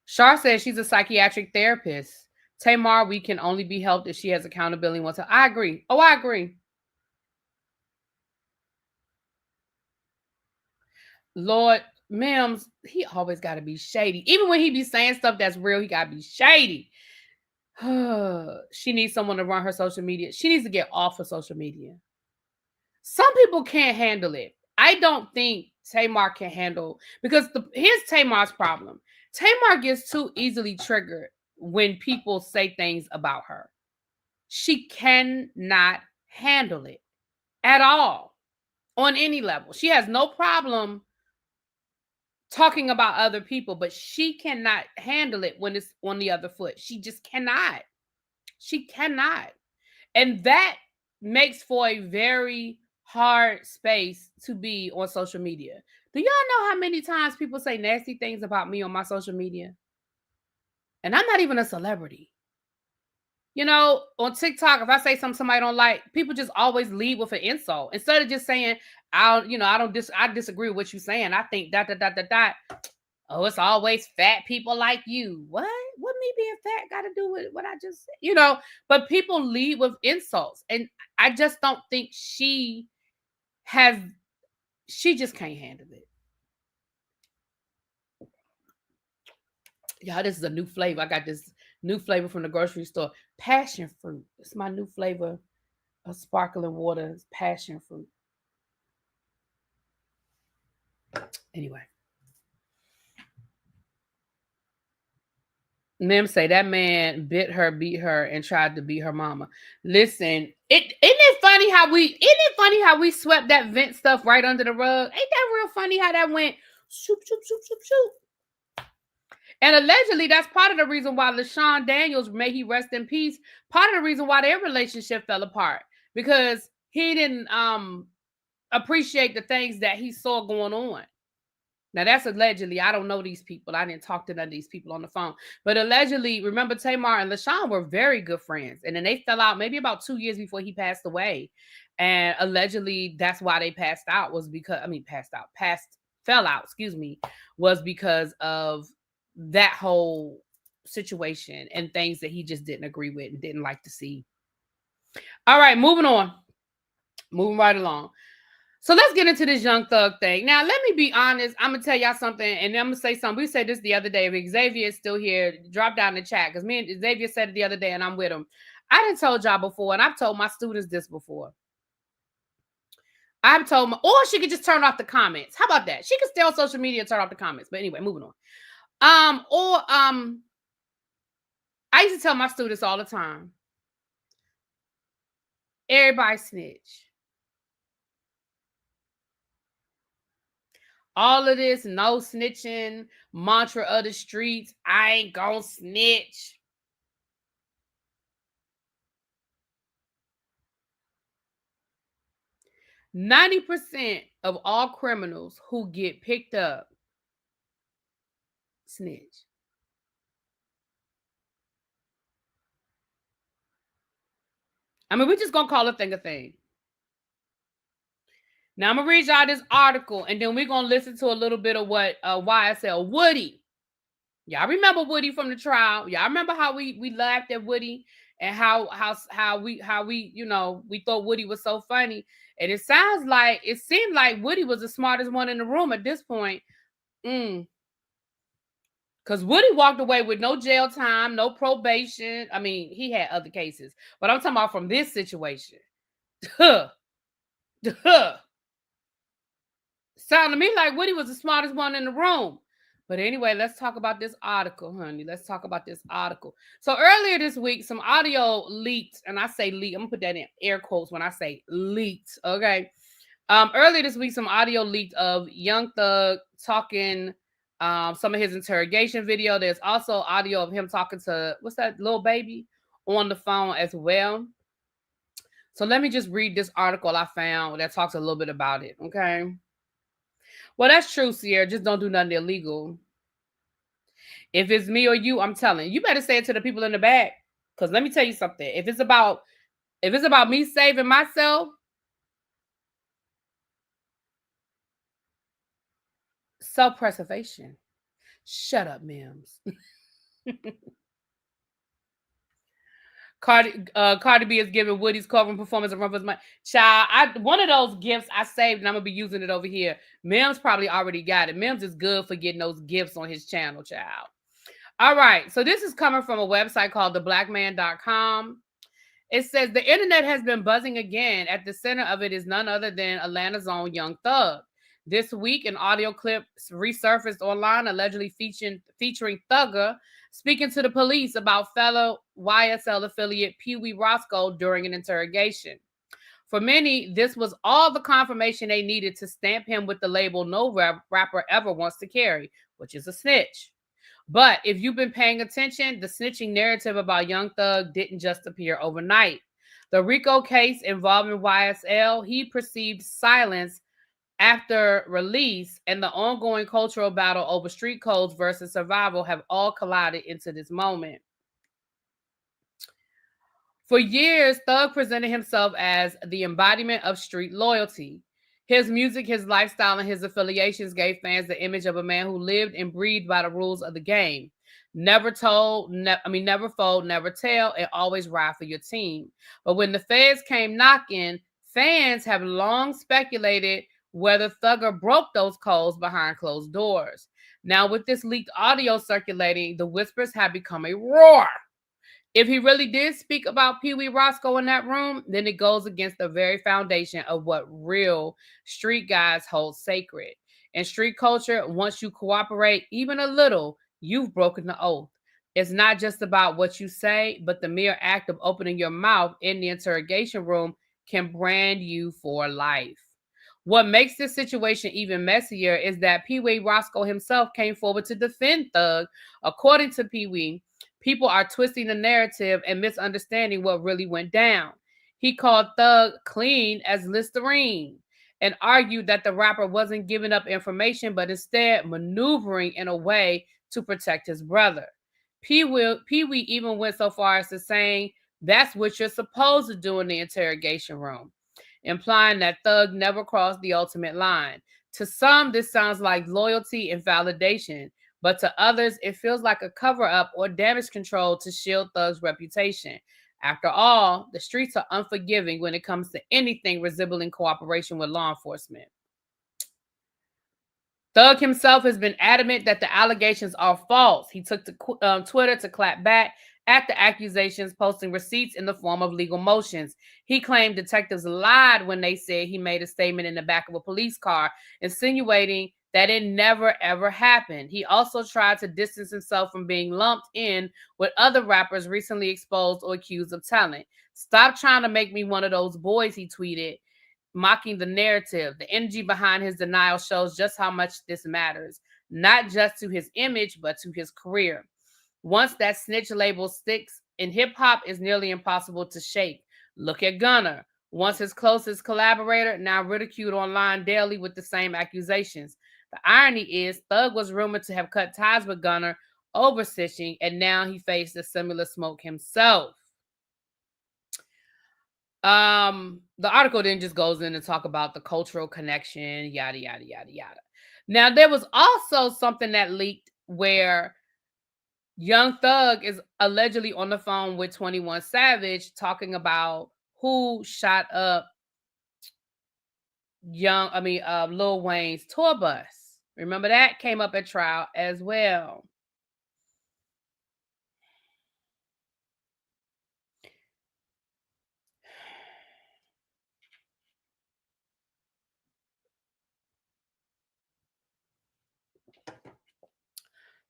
Shar says she's a psychiatric therapist. Tamar, we can only be helped if she has accountability. I agree. Oh, I agree. Lord, Mims, he always got to be shady. Even when he be saying stuff that's real, he got to be shady. She needs someone to run her social media. She needs to get off of social media. Some people can't handle it. I don't think Tamar can handle, because here's Tamar's problem. Tamar gets too easily triggered when people say things about her. She cannot handle it at all on any level. She has no problem talking about other people, but she cannot handle it when it's on the other foot. She just cannot. She cannot. And that makes for a very hard space to be on social media. Do y'all know how many times people say nasty things about me on my social media? And I'm not even a celebrity. You know, on TikTok, if I say something somebody don't like, people just always lead with an insult instead of just saying, I disagree with what you're saying. I think that. Oh, it's always fat people like you. What? What me being fat got to do with what I just said? But people lead with insults. And I just don't think she just can't handle it. Y'all, this is a new flavor. I got this new flavor from the grocery store. Passion fruit. It's my new flavor of sparkling water. It's passion fruit. Anyway. Mim say that man bit her, beat her, and tried to beat her mama. Listen, isn't it funny how we swept that vent stuff right under the rug? Ain't that real funny how that went shoop, shoop, shoop, shoop, shoop? And allegedly, that's part of the reason why LaShawn Daniels, may he rest in peace, part of the reason why their relationship fell apart. Because he didn't appreciate the things that he saw going on. Now, that's allegedly. I don't know these people. I didn't talk to none of these people on the phone. But allegedly, remember, Tamar and LaShawn were very good friends. And then they fell out maybe about 2 years before he passed away. And allegedly, that's why they fell out, was because of that whole situation and things that he just didn't agree with and didn't like to see. All right, moving on. Moving right along. So let's get into this Young Thug thing. Now, let me be honest. I'm going to tell y'all something, and I'm going to say something. We said this the other day. If Xavier is still here, drop down in the chat, because me and Xavier said it the other day, and I'm with him. I done told y'all before, and I've told my students this before. I've told them, or she could just turn off the comments. How about that? She could stay on social media and turn off the comments. But anyway, moving on. I used to tell my students all the time, everybody snitch. All of this no snitching, mantra of the streets, I ain't gonna snitch. %90 of all criminals who get picked up snitch. I mean, we're just gonna call a thing a thing. Now I'm gonna read y'all this article, and then we're gonna listen to a little bit of what YSL Woody. Y'all remember Woody from the trial? Y'all remember how we laughed at Woody and how we we thought Woody was so funny. And it seemed like Woody was the smartest one in the room at this point. Because Woody walked away with no jail time, no probation. I mean, he had other cases, but I'm talking about from this situation. Sounded to me like Woody was the smartest one in the room. But anyway, let's talk about this article, honey. Let's talk about this article. So earlier this week, some audio leaked, and I say leaked. I'm gonna put that in air quotes when I say leaked. Okay. Earlier this week, some audio leaked of Young Thug talking some of his interrogation video. There's also audio of him talking to what's that little baby on the phone as well. So let me just read this article I found that talks a little bit about it. Okay. Well, that's true, Sierra. Just don't do nothing illegal. If it's me or you, I'm telling you, better say it to the people in the back. Because let me tell you something. If it's about me saving myself, self-preservation. Shut up, Mims. Cardi B is giving Woody's covering performance a run for his money. Child, one of those gifts I saved and I'm gonna be using it over here. Mims probably already got it. Mims is good for getting those gifts on his channel, child. All right, so this is coming from a website called theblackman.com. It says the internet has been buzzing again. At the center of it is none other than Atlanta's own Young Thug. This week, an audio clip resurfaced online allegedly featuring Thugger speaking to the police about fellow YSL affiliate Pee Wee Roscoe during an interrogation. For many, this was all the confirmation they needed to stamp him with the label no rapper ever wants to carry, which is a snitch. But if you've been paying attention, the snitching narrative about Young Thug didn't just appear overnight. The RICO case involving YSL, he perceived silence after release, and the ongoing cultural battle over street codes versus survival have all collided into this moment. For years, Thug presented himself as the embodiment of street loyalty. His music, his lifestyle, and his affiliations gave fans the image of a man who lived and breathed by the rules of the game. Never fold, never tell, and always ride for your team. But when the feds came knocking, fans have long speculated whether Thugger broke those codes behind closed doors. Now, with this leaked audio circulating, the whispers have become a roar. If he really did speak about Pee Wee Roscoe in that room, then it goes against the very foundation of what real street guys hold sacred. In street culture, once you cooperate even a little, you've broken the oath. It's not just about what you say, but the mere act of opening your mouth in the interrogation room can brand you for life. What makes this situation even messier is that Pee Wee Roscoe himself came forward to defend Thug. According to Pee Wee, people are twisting the narrative and misunderstanding what really went down. He called Thug clean as Listerine and argued that the rapper wasn't giving up information, but instead maneuvering in a way to protect his brother. Pee Wee even went so far as to saying that's what you're supposed to do in the interrogation room, implying that Thug never crossed the ultimate line. To some, this sounds like loyalty and validation, but to others, it feels like a cover-up or damage control to shield Thug's reputation. After all, the streets are unforgiving when it comes to anything resembling cooperation with law enforcement. Thug himself has been adamant that the allegations are false. He took to Twitter to clap back at the accusations, posting receipts in the form of legal motions. He claimed detectives lied when they said he made a statement in the back of a police car, insinuating that it never ever happened. He also tried to distance himself from being lumped in with other rappers recently exposed or accused of talent. Stop trying to make me one of those boys, he tweeted, mocking the narrative. The energy behind his denial shows just how much this matters, not just to his image, but to his career. Once that snitch label sticks in hip-hop, is nearly impossible to shake. Look at Gunna. Once his closest collaborator, now ridiculed online daily with the same accusations. The irony is, Thug was rumored to have cut ties with Gunna over snitching, and now he faced a similar smoke himself. The article then just goes in and talk about the cultural connection, yada, yada, yada, yada. Now, there was also something that leaked where Young Thug is allegedly on the phone with 21 Savage talking about who shot up Lil Wayne's tour bus. Remember that came up at trial as well.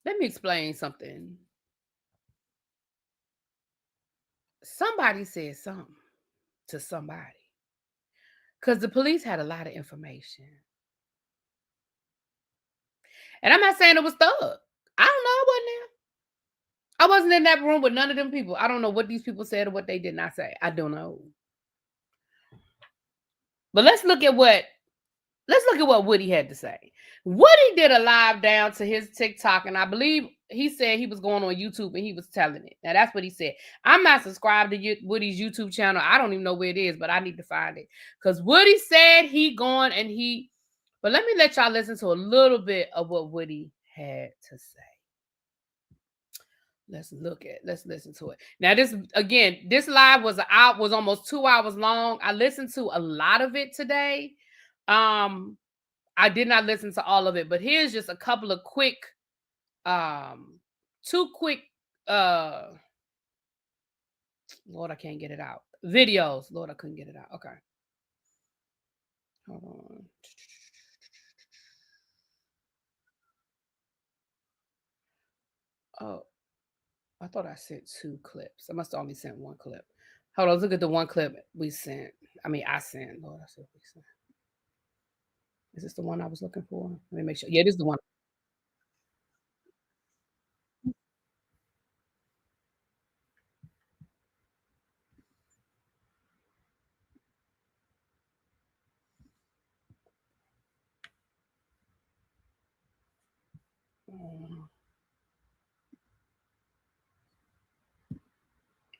Let me explain something. Somebody said something to somebody because the police had a lot of information. And I'm not saying it was Thug. I don't know. I wasn't there. I wasn't in that room with none of them people. I don't know what these people said or what they did not say. I don't know. But let's look at what Woody had to say. Woody did a live down to his TikTok, and I believe he said he was going on YouTube and he was telling it. Now that's what he said. I'm not subscribed to Woody's YouTube channel. I don't even know where it is, but I need to find it. Because Woody said he going and he. But let me let y'all listen to a little bit of what Woody had to say. Let's listen to it. Now, this live was almost 2 hours long. I listened to a lot of it today. I did not listen to all of it, but here's just a couple of quick, two quick, Lord, I can't get it out. Videos. Lord, I couldn't get it out. Okay. Hold on. Oh, I thought I sent 2 clips. I must have only sent 1 clip. Hold on, let's look at the 1 clip we sent. I sent. Lord, I said we sent. Is this the one I was looking for? Let me make sure. Yeah, this is the one.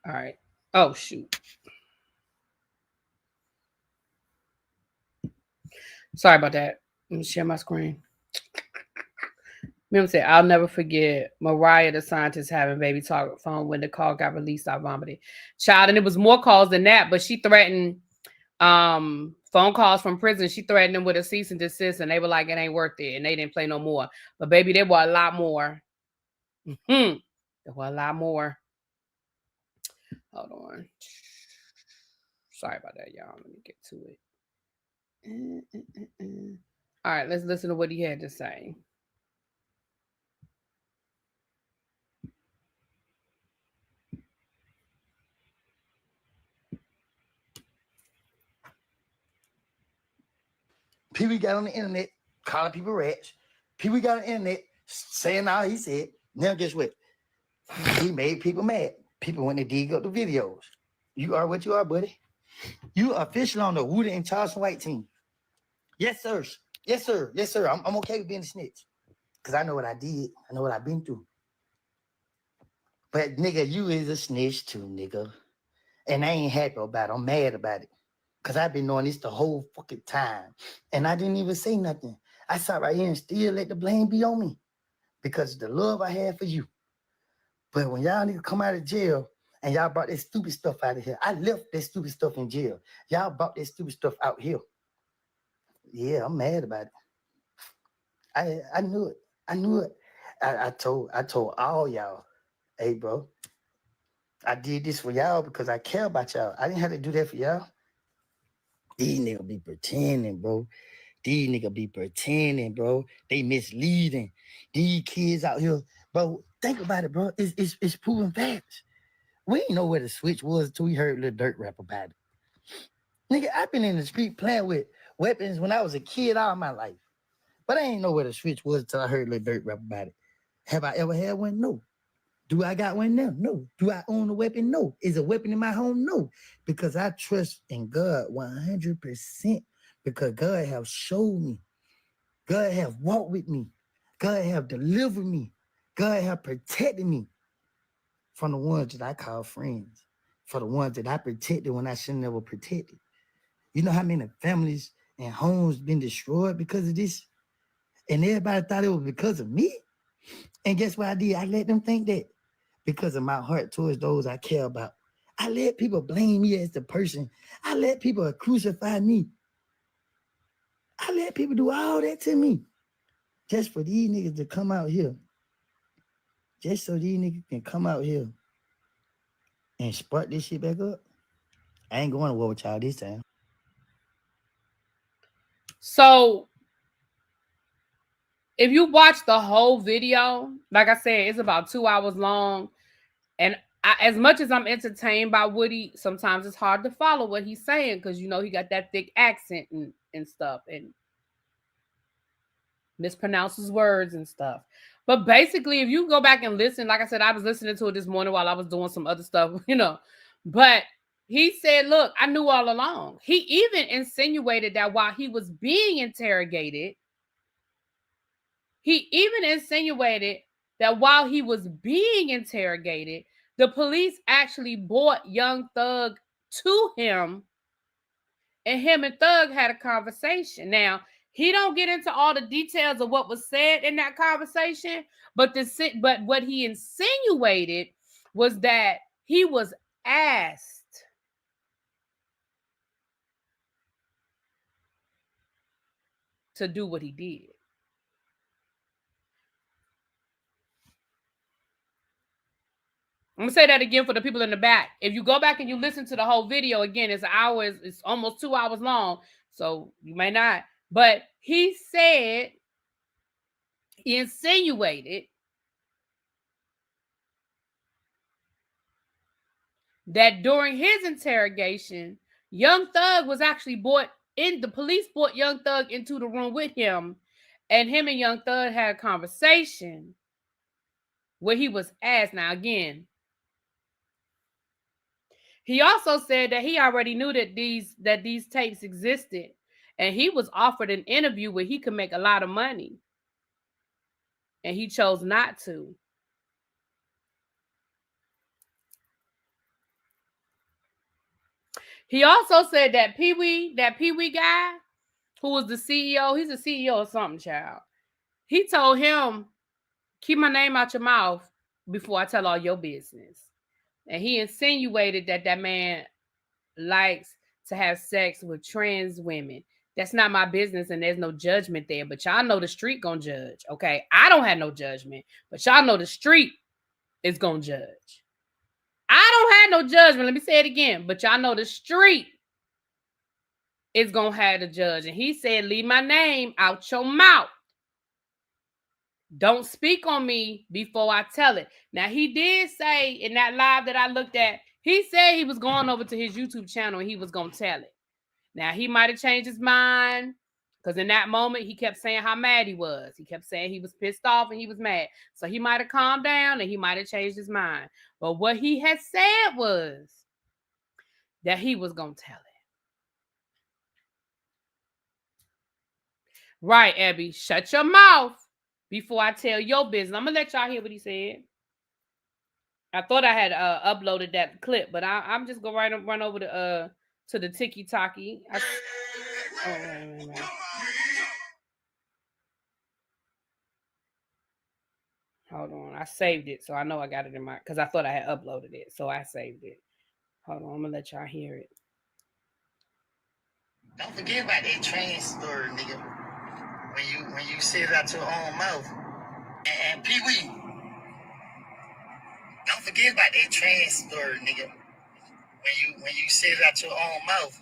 All right. Oh, shoot. Sorry about that. Let me share my screen. Mim said, I'll never forget Mariah the scientist having baby talk phone when the call got released. I vomited. Child, and it was more calls than that, but she threatened phone calls from prison. She threatened them with a cease and desist, and they were like, it ain't worth it. And they didn't play no more. But baby, there were a lot more. There were a lot more. Hold on. Sorry about that, y'all. Let me get to it. All right, let's listen to what he had to say. People got on the internet calling people rats. People got on the internet saying all he said. Now guess what? He made people mad. People went to dig up the videos. You are what you are, buddy. You are official on the Woody and Charleston White team. Yes, sir. Yes, sir. Yes, sir. I'm okay with being a snitch. Because I know what I did. I know what I've been through. But nigga, you is a snitch too, nigga. And I ain't happy about it. I'm mad about it. Because I've been knowing this the whole fucking time. And I didn't even say nothing. I sat right here and still let the blame be on me. Because of the love I had for you. But when y'all niggas come out of jail and y'all brought that stupid stuff out of here, I left that stupid stuff in jail. Y'all brought that stupid stuff out here. Yeah, I'm mad about it. I knew it. I knew it. I told all y'all, hey, bro, I did this for y'all because I care about y'all. I didn't have to do that for y'all. These niggas be pretending, bro. These niggas be pretending, bro. They misleading. These kids out here, bro. Think about it, bro. It's proven facts. We didn't know where the switch was until we heard Lil Durk rap about it. Nigga, I've been in the street playing with weapons when I was a kid all my life. But I ain't know where the switch was until I heard Lil Durk rap about it. Have I ever had one? No. Do I got one now? No. Do I own a weapon? No. Is a weapon in my home? No. Because I trust in God 100%. Because God have showed me. God have walked with me. God have delivered me. God have protected me from the ones that I call friends. For the ones that I protected when I shouldn't have protected. You know how many families and homes been destroyed because of this? And everybody thought it was because of me. And guess what I did? I let them think that because of my heart towards those I care about. I let people blame me as the person. I let people crucify me. I let people do all that to me. Just for these niggas to come out here. Just so these niggas can come out here and spark this shit back up. I ain't going to war with y'all this time. So, if you watch the whole video, like I said, it's about 2 hours long. And as much as I'm entertained by Woody, sometimes it's hard to follow what he's saying because, you know, he got that thick accent and stuff and mispronounces words and stuff. But basically, if you go back and listen, like I said, I was listening to it this morning while I was doing some other stuff, you know. But he said, look, I knew all along. He even insinuated that while he was being interrogated, the police actually brought Young Thug to him, and him and Thug had a conversation. Now, He don't get into all the details of what was said in that conversation, but what he insinuated was that he was asked to do what he did. I'm gonna say that again for the people in the back. If you go back and you listen to the whole video again, it's an hour, it's almost 2 hours long, so you may not. But he said, he insinuated that during his interrogation, Young Thug was actually the police brought Young Thug into the room with him, and him and Young Thug had a conversation where he was asked. Now again, he also said that he already knew that these tapes existed, and he was offered an interview where he could make a lot of money, and he chose not to. He also said that Pee Wee guy, who was the CEO, he's a CEO or something, child. He told him, keep my name out your mouth before I tell all your business. And he insinuated that man likes to have sex with trans women. That's not my business, and there's no judgment there. But y'all know the street gonna judge, okay? I don't have no judgment, but y'all know the street is gonna judge. I don't have no judgment. Let me say it again. But y'all know the street is gonna have the judge. And he said, leave my name out your mouth. Don't speak on me before I tell it. Now, he did say in that live that I looked at, he said he was going over to his YouTube channel and he was going to tell it. Now, he might have changed his mind because in that moment, he kept saying how mad he was. He kept saying he was pissed off and he was mad. So he might have calmed down and he might have changed his mind. But what he had said was that he was going to tell it. Right, Abby. Shut your mouth before I tell your business. I'm going to let y'all hear what he said. I thought I had uploaded that clip, but I'm just going to run over to the tiki-taki. Wait. Hold on. I saved it, so I know I got it in my... Because I thought I had uploaded it, so I saved it. Hold on. I'm going to let y'all hear it. Don't forget about that trans story, nigga. When you say it out your own mouth. And Pee Wee, don't forget about that trans story, nigga. When you say it out your own mouth,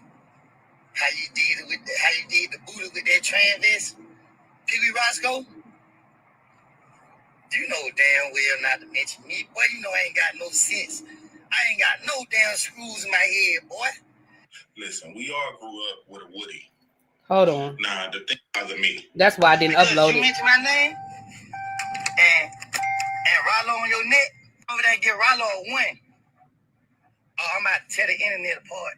how you did the booty with that trans vest, Pee Wee Roscoe. You know damn well not to mention me, boy. You know I ain't got no sense. I ain't got no damn screws in my head, boy. Listen, we all grew up with a Woody. Hold on. Nah, the thing bothers me. That's why I didn't upload it. You mentioned my name and Rollo on your neck. Over there and get Rollo a win. Oh, I'm about to tear the internet apart.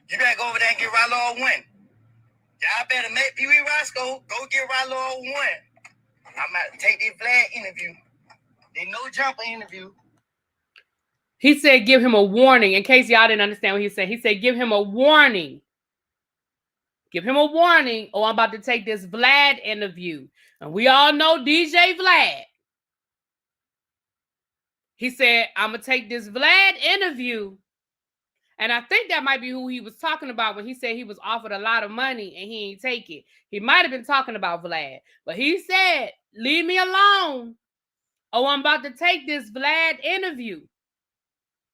You better go over there and get Rollo a win. Y'all better make Pee Wee Roscoe go get Rollo a win. I'm about to take this flag interview. They no jumper interview. He said give him a warning. In case y'all didn't understand what he said. He said give him a warning. Give him a warning, or I'm about to take this Vlad interview. And we all know DJ Vlad. He said, I'm going to take this Vlad interview. And I think that might be who he was talking about when he said he was offered a lot of money and he ain't take it. He might have been talking about Vlad. But he said, leave me alone. Oh, I'm about to take this Vlad interview.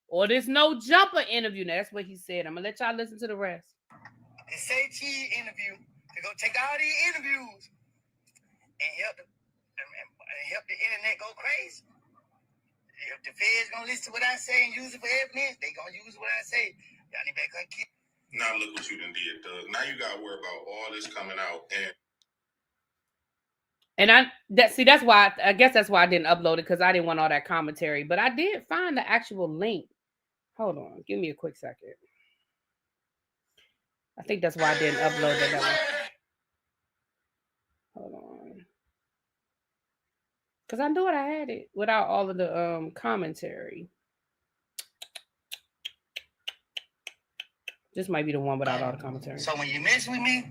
Or this no jumper interview. Now, that's what he said. I'm going to let y'all listen to the rest. The SAT interview. To go take all these interviews and help the internet go crazy. If the feds gonna listen to what I say and use it for evidence, they gonna use what I say. Y'all need back on keep. Now look what you done did, Doug. Now you gotta worry about all this coming out that's why I guess that's why I didn't upload it, because I didn't want all that commentary. But I did find the actual link. Hold on, give me a quick second. I think that's why I didn't upload that. Hold on. Because I knew I had it without all of the commentary. This might be the one without all the commentary. So when you mess with me,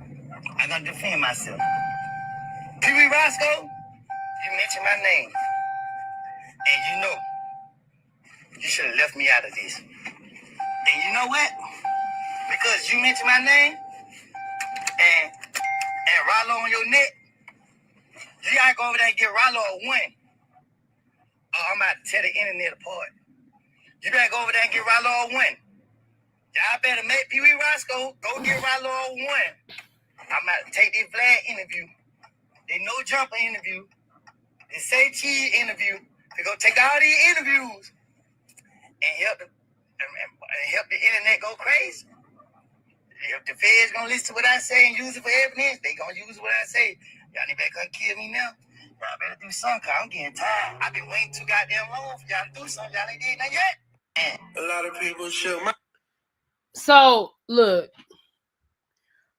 I'm gonna defend myself. Pee Wee Roscoe, you mentioned my name. And you know, you should have left me out of this. And you know what? Because you mentioned my name and Rollo on your neck, you gotta go over there and get Rollo a win. Oh, I'm about to tear the internet apart. You better go over there and get Rollo a win. Y'all better make Pee Wee Roscoe go get Rollo a win. I'm about to take this flag interview, the no jumper interview, the say cheese interview, to go take all these interviews and help the internet go crazy. If the feds gonna listen to what I say and use it for evidence, they gonna use what I say. Y'all need better come kill me now. Y'all better do something, cause I'm getting tired. I've been waiting too goddamn long for y'all to do something. Y'all ain't did nothing yet. A lot of people shoot my. So look,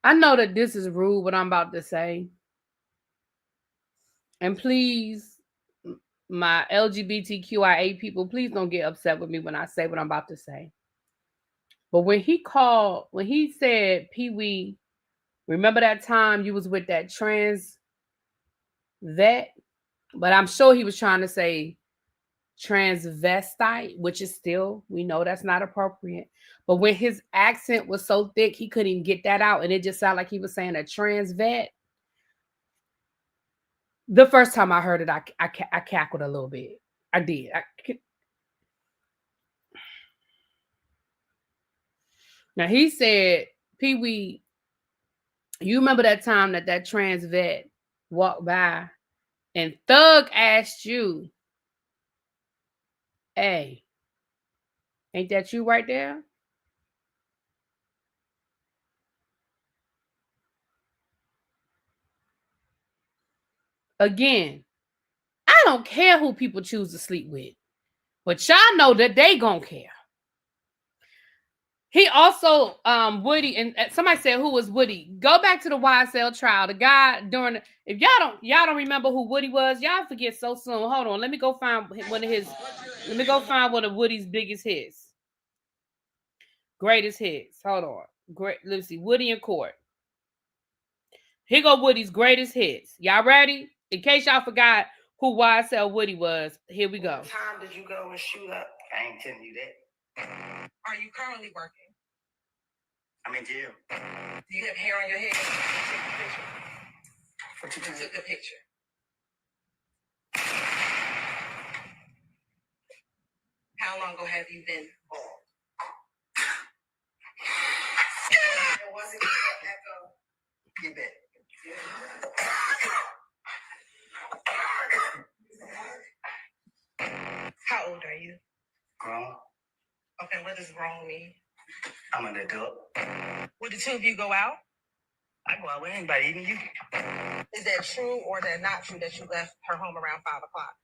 I know that this is rude, what I'm about to say. And please, my LGBTQIA people, please don't get upset with me when I say what I'm about to say. But when he said, Pee Wee, remember that time you was with that trans vet? But I'm sure he was trying to say transvestite, which is still, we know that's not appropriate. But when his accent was so thick, he couldn't even get that out. And it just sounded like he was saying a trans vet. The first time I heard it, I cackled a little bit. I did. Now he said, Pee Wee, you remember that time that trans vet walked by and Thug asked you, hey, ain't that you right there? Again, I don't care who people choose to sleep with, but y'all know that they gonna care. He also, Woody, and somebody said who was Woody. Go back to the YSL trial. The guy during, if y'all don't remember who Woody was, y'all forget so soon. Hold on, let me go find one of Woody's biggest hits, greatest hits. Hold on, great. Let's see, Woody in court. Here go Woody's greatest hits. Y'all ready? In case y'all forgot who YSL Woody was, here we go. What time did you go and shoot up? I ain't telling you that. Are you currently working? I'm in jail. Do you have hair on your head? What you You doing? took a picture. How long ago have you been bald? It wasn't echo. Get back. How old are you? Grown. Okay, what does grown mean? I'm an adult. Would the two of you go out? I go out with anybody, even you. Is that true or that not true that you left her home around 5 o'clock?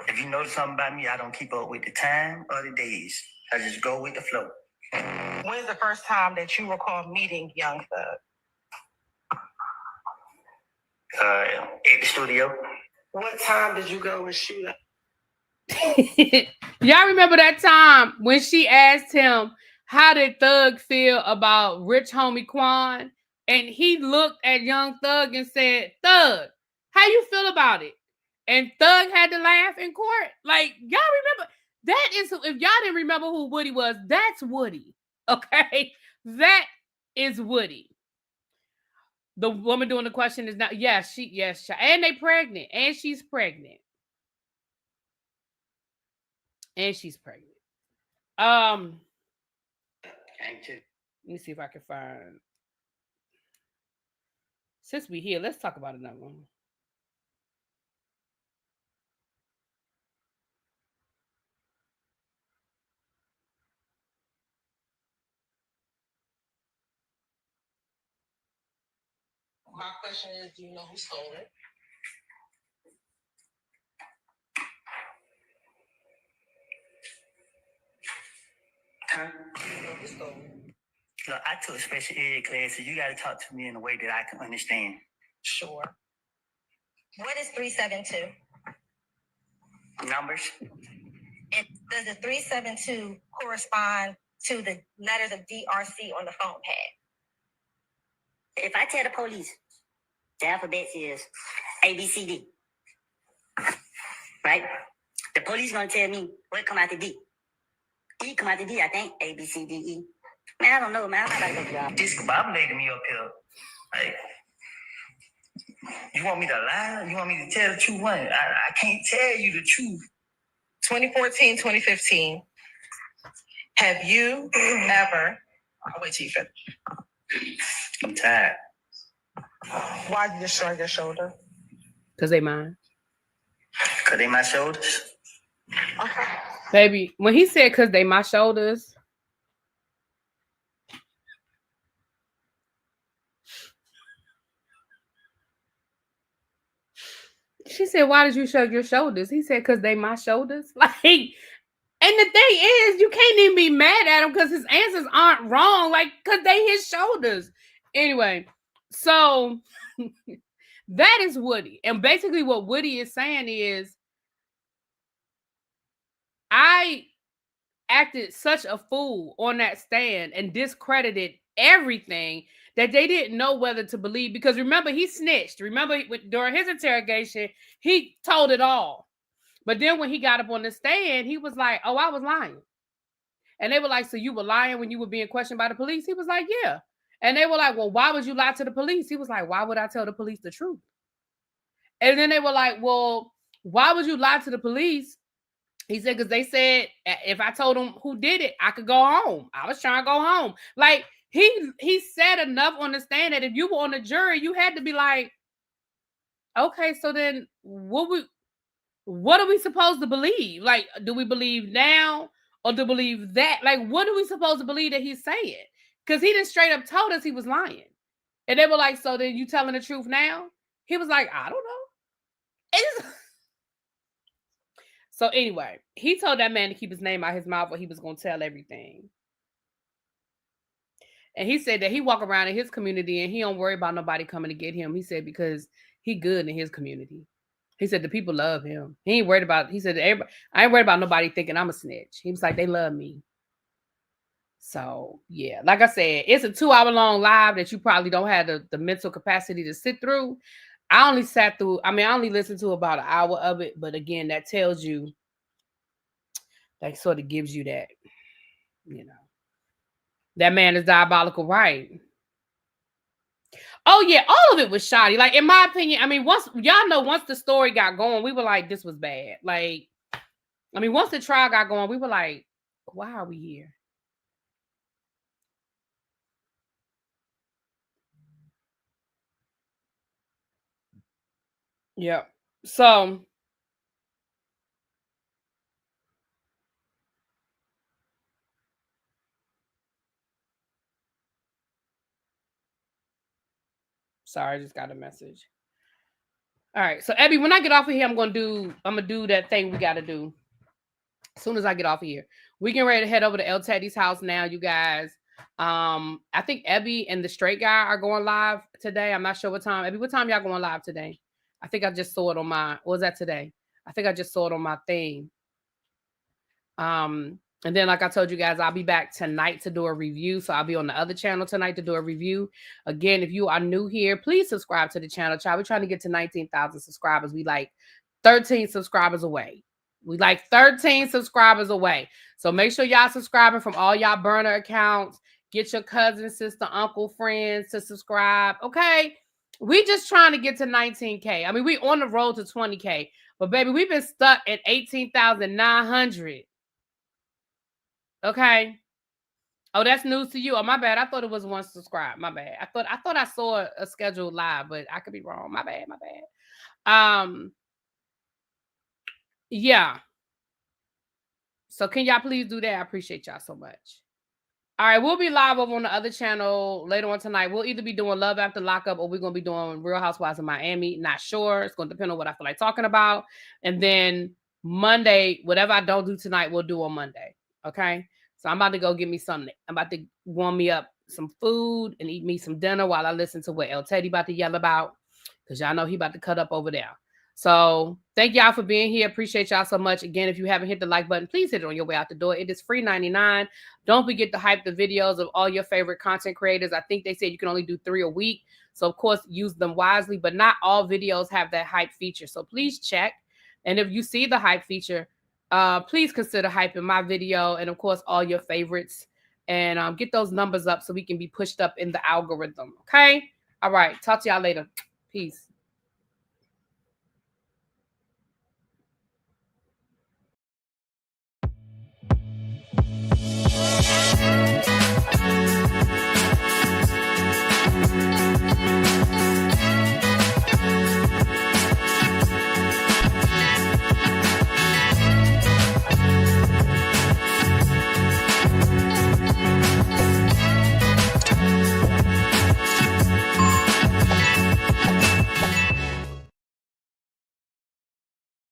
If you know something about me, I don't keep up with the time or the days. I just go with the flow. When's the first time that you recall meeting Young Thug? At the studio. What time did you go and shoot up? Y'all remember that time when she asked him, how did Thug feel about Rich Homie Quan? And he looked at Young Thug and said, Thug, how you feel about it? And Thug had to laugh in court. Like, y'all remember, that is, if y'all didn't remember who Woody was, that's Woody. Okay? That is Woody. The woman doing the question is not, yes, and they pregnant, and she's pregnant. And she's pregnant. Let me see if I can find. Since we here, let's talk about another one. My question is, do you know who stole it? Huh? Do you know who stole it? Look, I took special ed classes. You got to talk to me in a way that I can understand. Sure. What is 372? Numbers. And does the 372 correspond to the letters of DRC on the phone pad? If I tell the police the alphabet is ABCD, right? The police gonna tell me what come out the D. E come out the D, I think. ABCDE. Man, I don't know, man. I'm not about to job. Discombobulating me up here. Like, you want me to lie? You want me to tell the truth? What? I can't tell you the truth. 2014, 2015. Have you ever? I'll wait till you finish. I'm tired. Why did you shrug your shoulder? Because they mine. Because they my shoulders. Okay. Baby, when he said because they my shoulders, she said, why did you shrug your shoulders? He said, because they my shoulders. Like, and the thing is, you can't even be mad at him because his answers aren't wrong. Like, because they his shoulders. Anyway, so that is Woody. And basically what Woody is saying is, I acted such a fool on that stand and discredited everything that they didn't know whether to believe. Because remember, he snitched. Remember, during his interrogation, he told it all. But then when he got up on the stand, he was like, oh, I was lying. And they were like, so you were lying when you were being questioned by the police? He was like, yeah. And they were like, well, why would you lie to the police? He was like, why would I tell the police the truth? And then they were like, well, why would you lie to the police? He said, because they said if I told them who did it, I could go home. I was trying to go home. Like, he said enough on the stand that if you were on the jury, you had to be like, okay, so then what are we supposed to believe? Like, do we believe now or do we believe that? Like, what are we supposed to believe that he's saying? Because he just straight up told us he was lying. And they were like, so then you telling the truth now? He was like, I don't know. So anyway, he told that man to keep his name out his mouth or he was going to tell everything. And he said that he walk around in his community and he don't worry about nobody coming to get him. He said because he good in his community. He said the people love him. He ain't worried about, he said, I ain't worried about nobody thinking I'm a snitch. He was like, they love me. So yeah, like I said, it's a 2-hour-long live that you probably don't have the mental capacity to sit through. I only listened to about an hour of it. But again, that tells you, that sort of gives you that, you know, that man is diabolical, right? Oh yeah, all of it was shoddy. Like, in my opinion, I mean, once the story got going, we were like, this was bad. Like, I mean, once the trial got going, we were like, why are we here? Yeah. So sorry, I just got a message. All right. So Abby, when I get off of here, I'm gonna do that thing we gotta do. As soon as I get off of here, we getting ready to head over to El Teddy's house now, you guys. I think Abby and the straight guy are going live today. I'm not sure what time. Abby, what time y'all going live today? I think I just saw it on my, what was that today? I think I just saw it on my thing. And then, like I told you guys, I'll be back tonight to do a review. So I'll be on the other channel tonight to do a review. Again, if you are new here, please subscribe to the channel. Child, we're trying to get to 19,000 subscribers. We like 13 subscribers away. We like 13 subscribers away. So make sure y'all subscribing from all y'all burner accounts. Get your cousin, sister, uncle, friends to subscribe. Okay. We just trying to get to 19K. I mean, we on the road to 20K. But baby, we've been stuck at 18,900. Okay. Oh, that's news to you. Oh, my bad. I thought it was one subscribe. My bad. I thought I saw a scheduled live, but I could be wrong. My bad. Yeah. So can y'all please do that? I appreciate y'all so much. All right, we'll be live over on the other channel later on tonight. We'll either be doing Love After Lockup or we're going to be doing Real Housewives of Miami. Not sure. It's going to depend on what I feel like talking about. And then Monday, whatever I don't do tonight, we'll do on Monday. Okay? So I'm about to go get me something. I'm about to warm me up some food and eat me some dinner while I listen to what El Teddy about to yell about. Because y'all know he about to cut up over there. So thank y'all for being here. Appreciate y'all so much. Again, if you haven't hit the like button, please hit it on your way out the door. It is free 99. Don't forget to hype the videos of all your favorite content creators. I think they said you can only do 3 a week. So of course, use them wisely, but not all videos have that hype feature. So please check. And if you see the hype feature, please consider hyping my video and of course, all your favorites, and get those numbers up so we can be pushed up in the algorithm. Okay. All right. Talk to y'all later. Peace.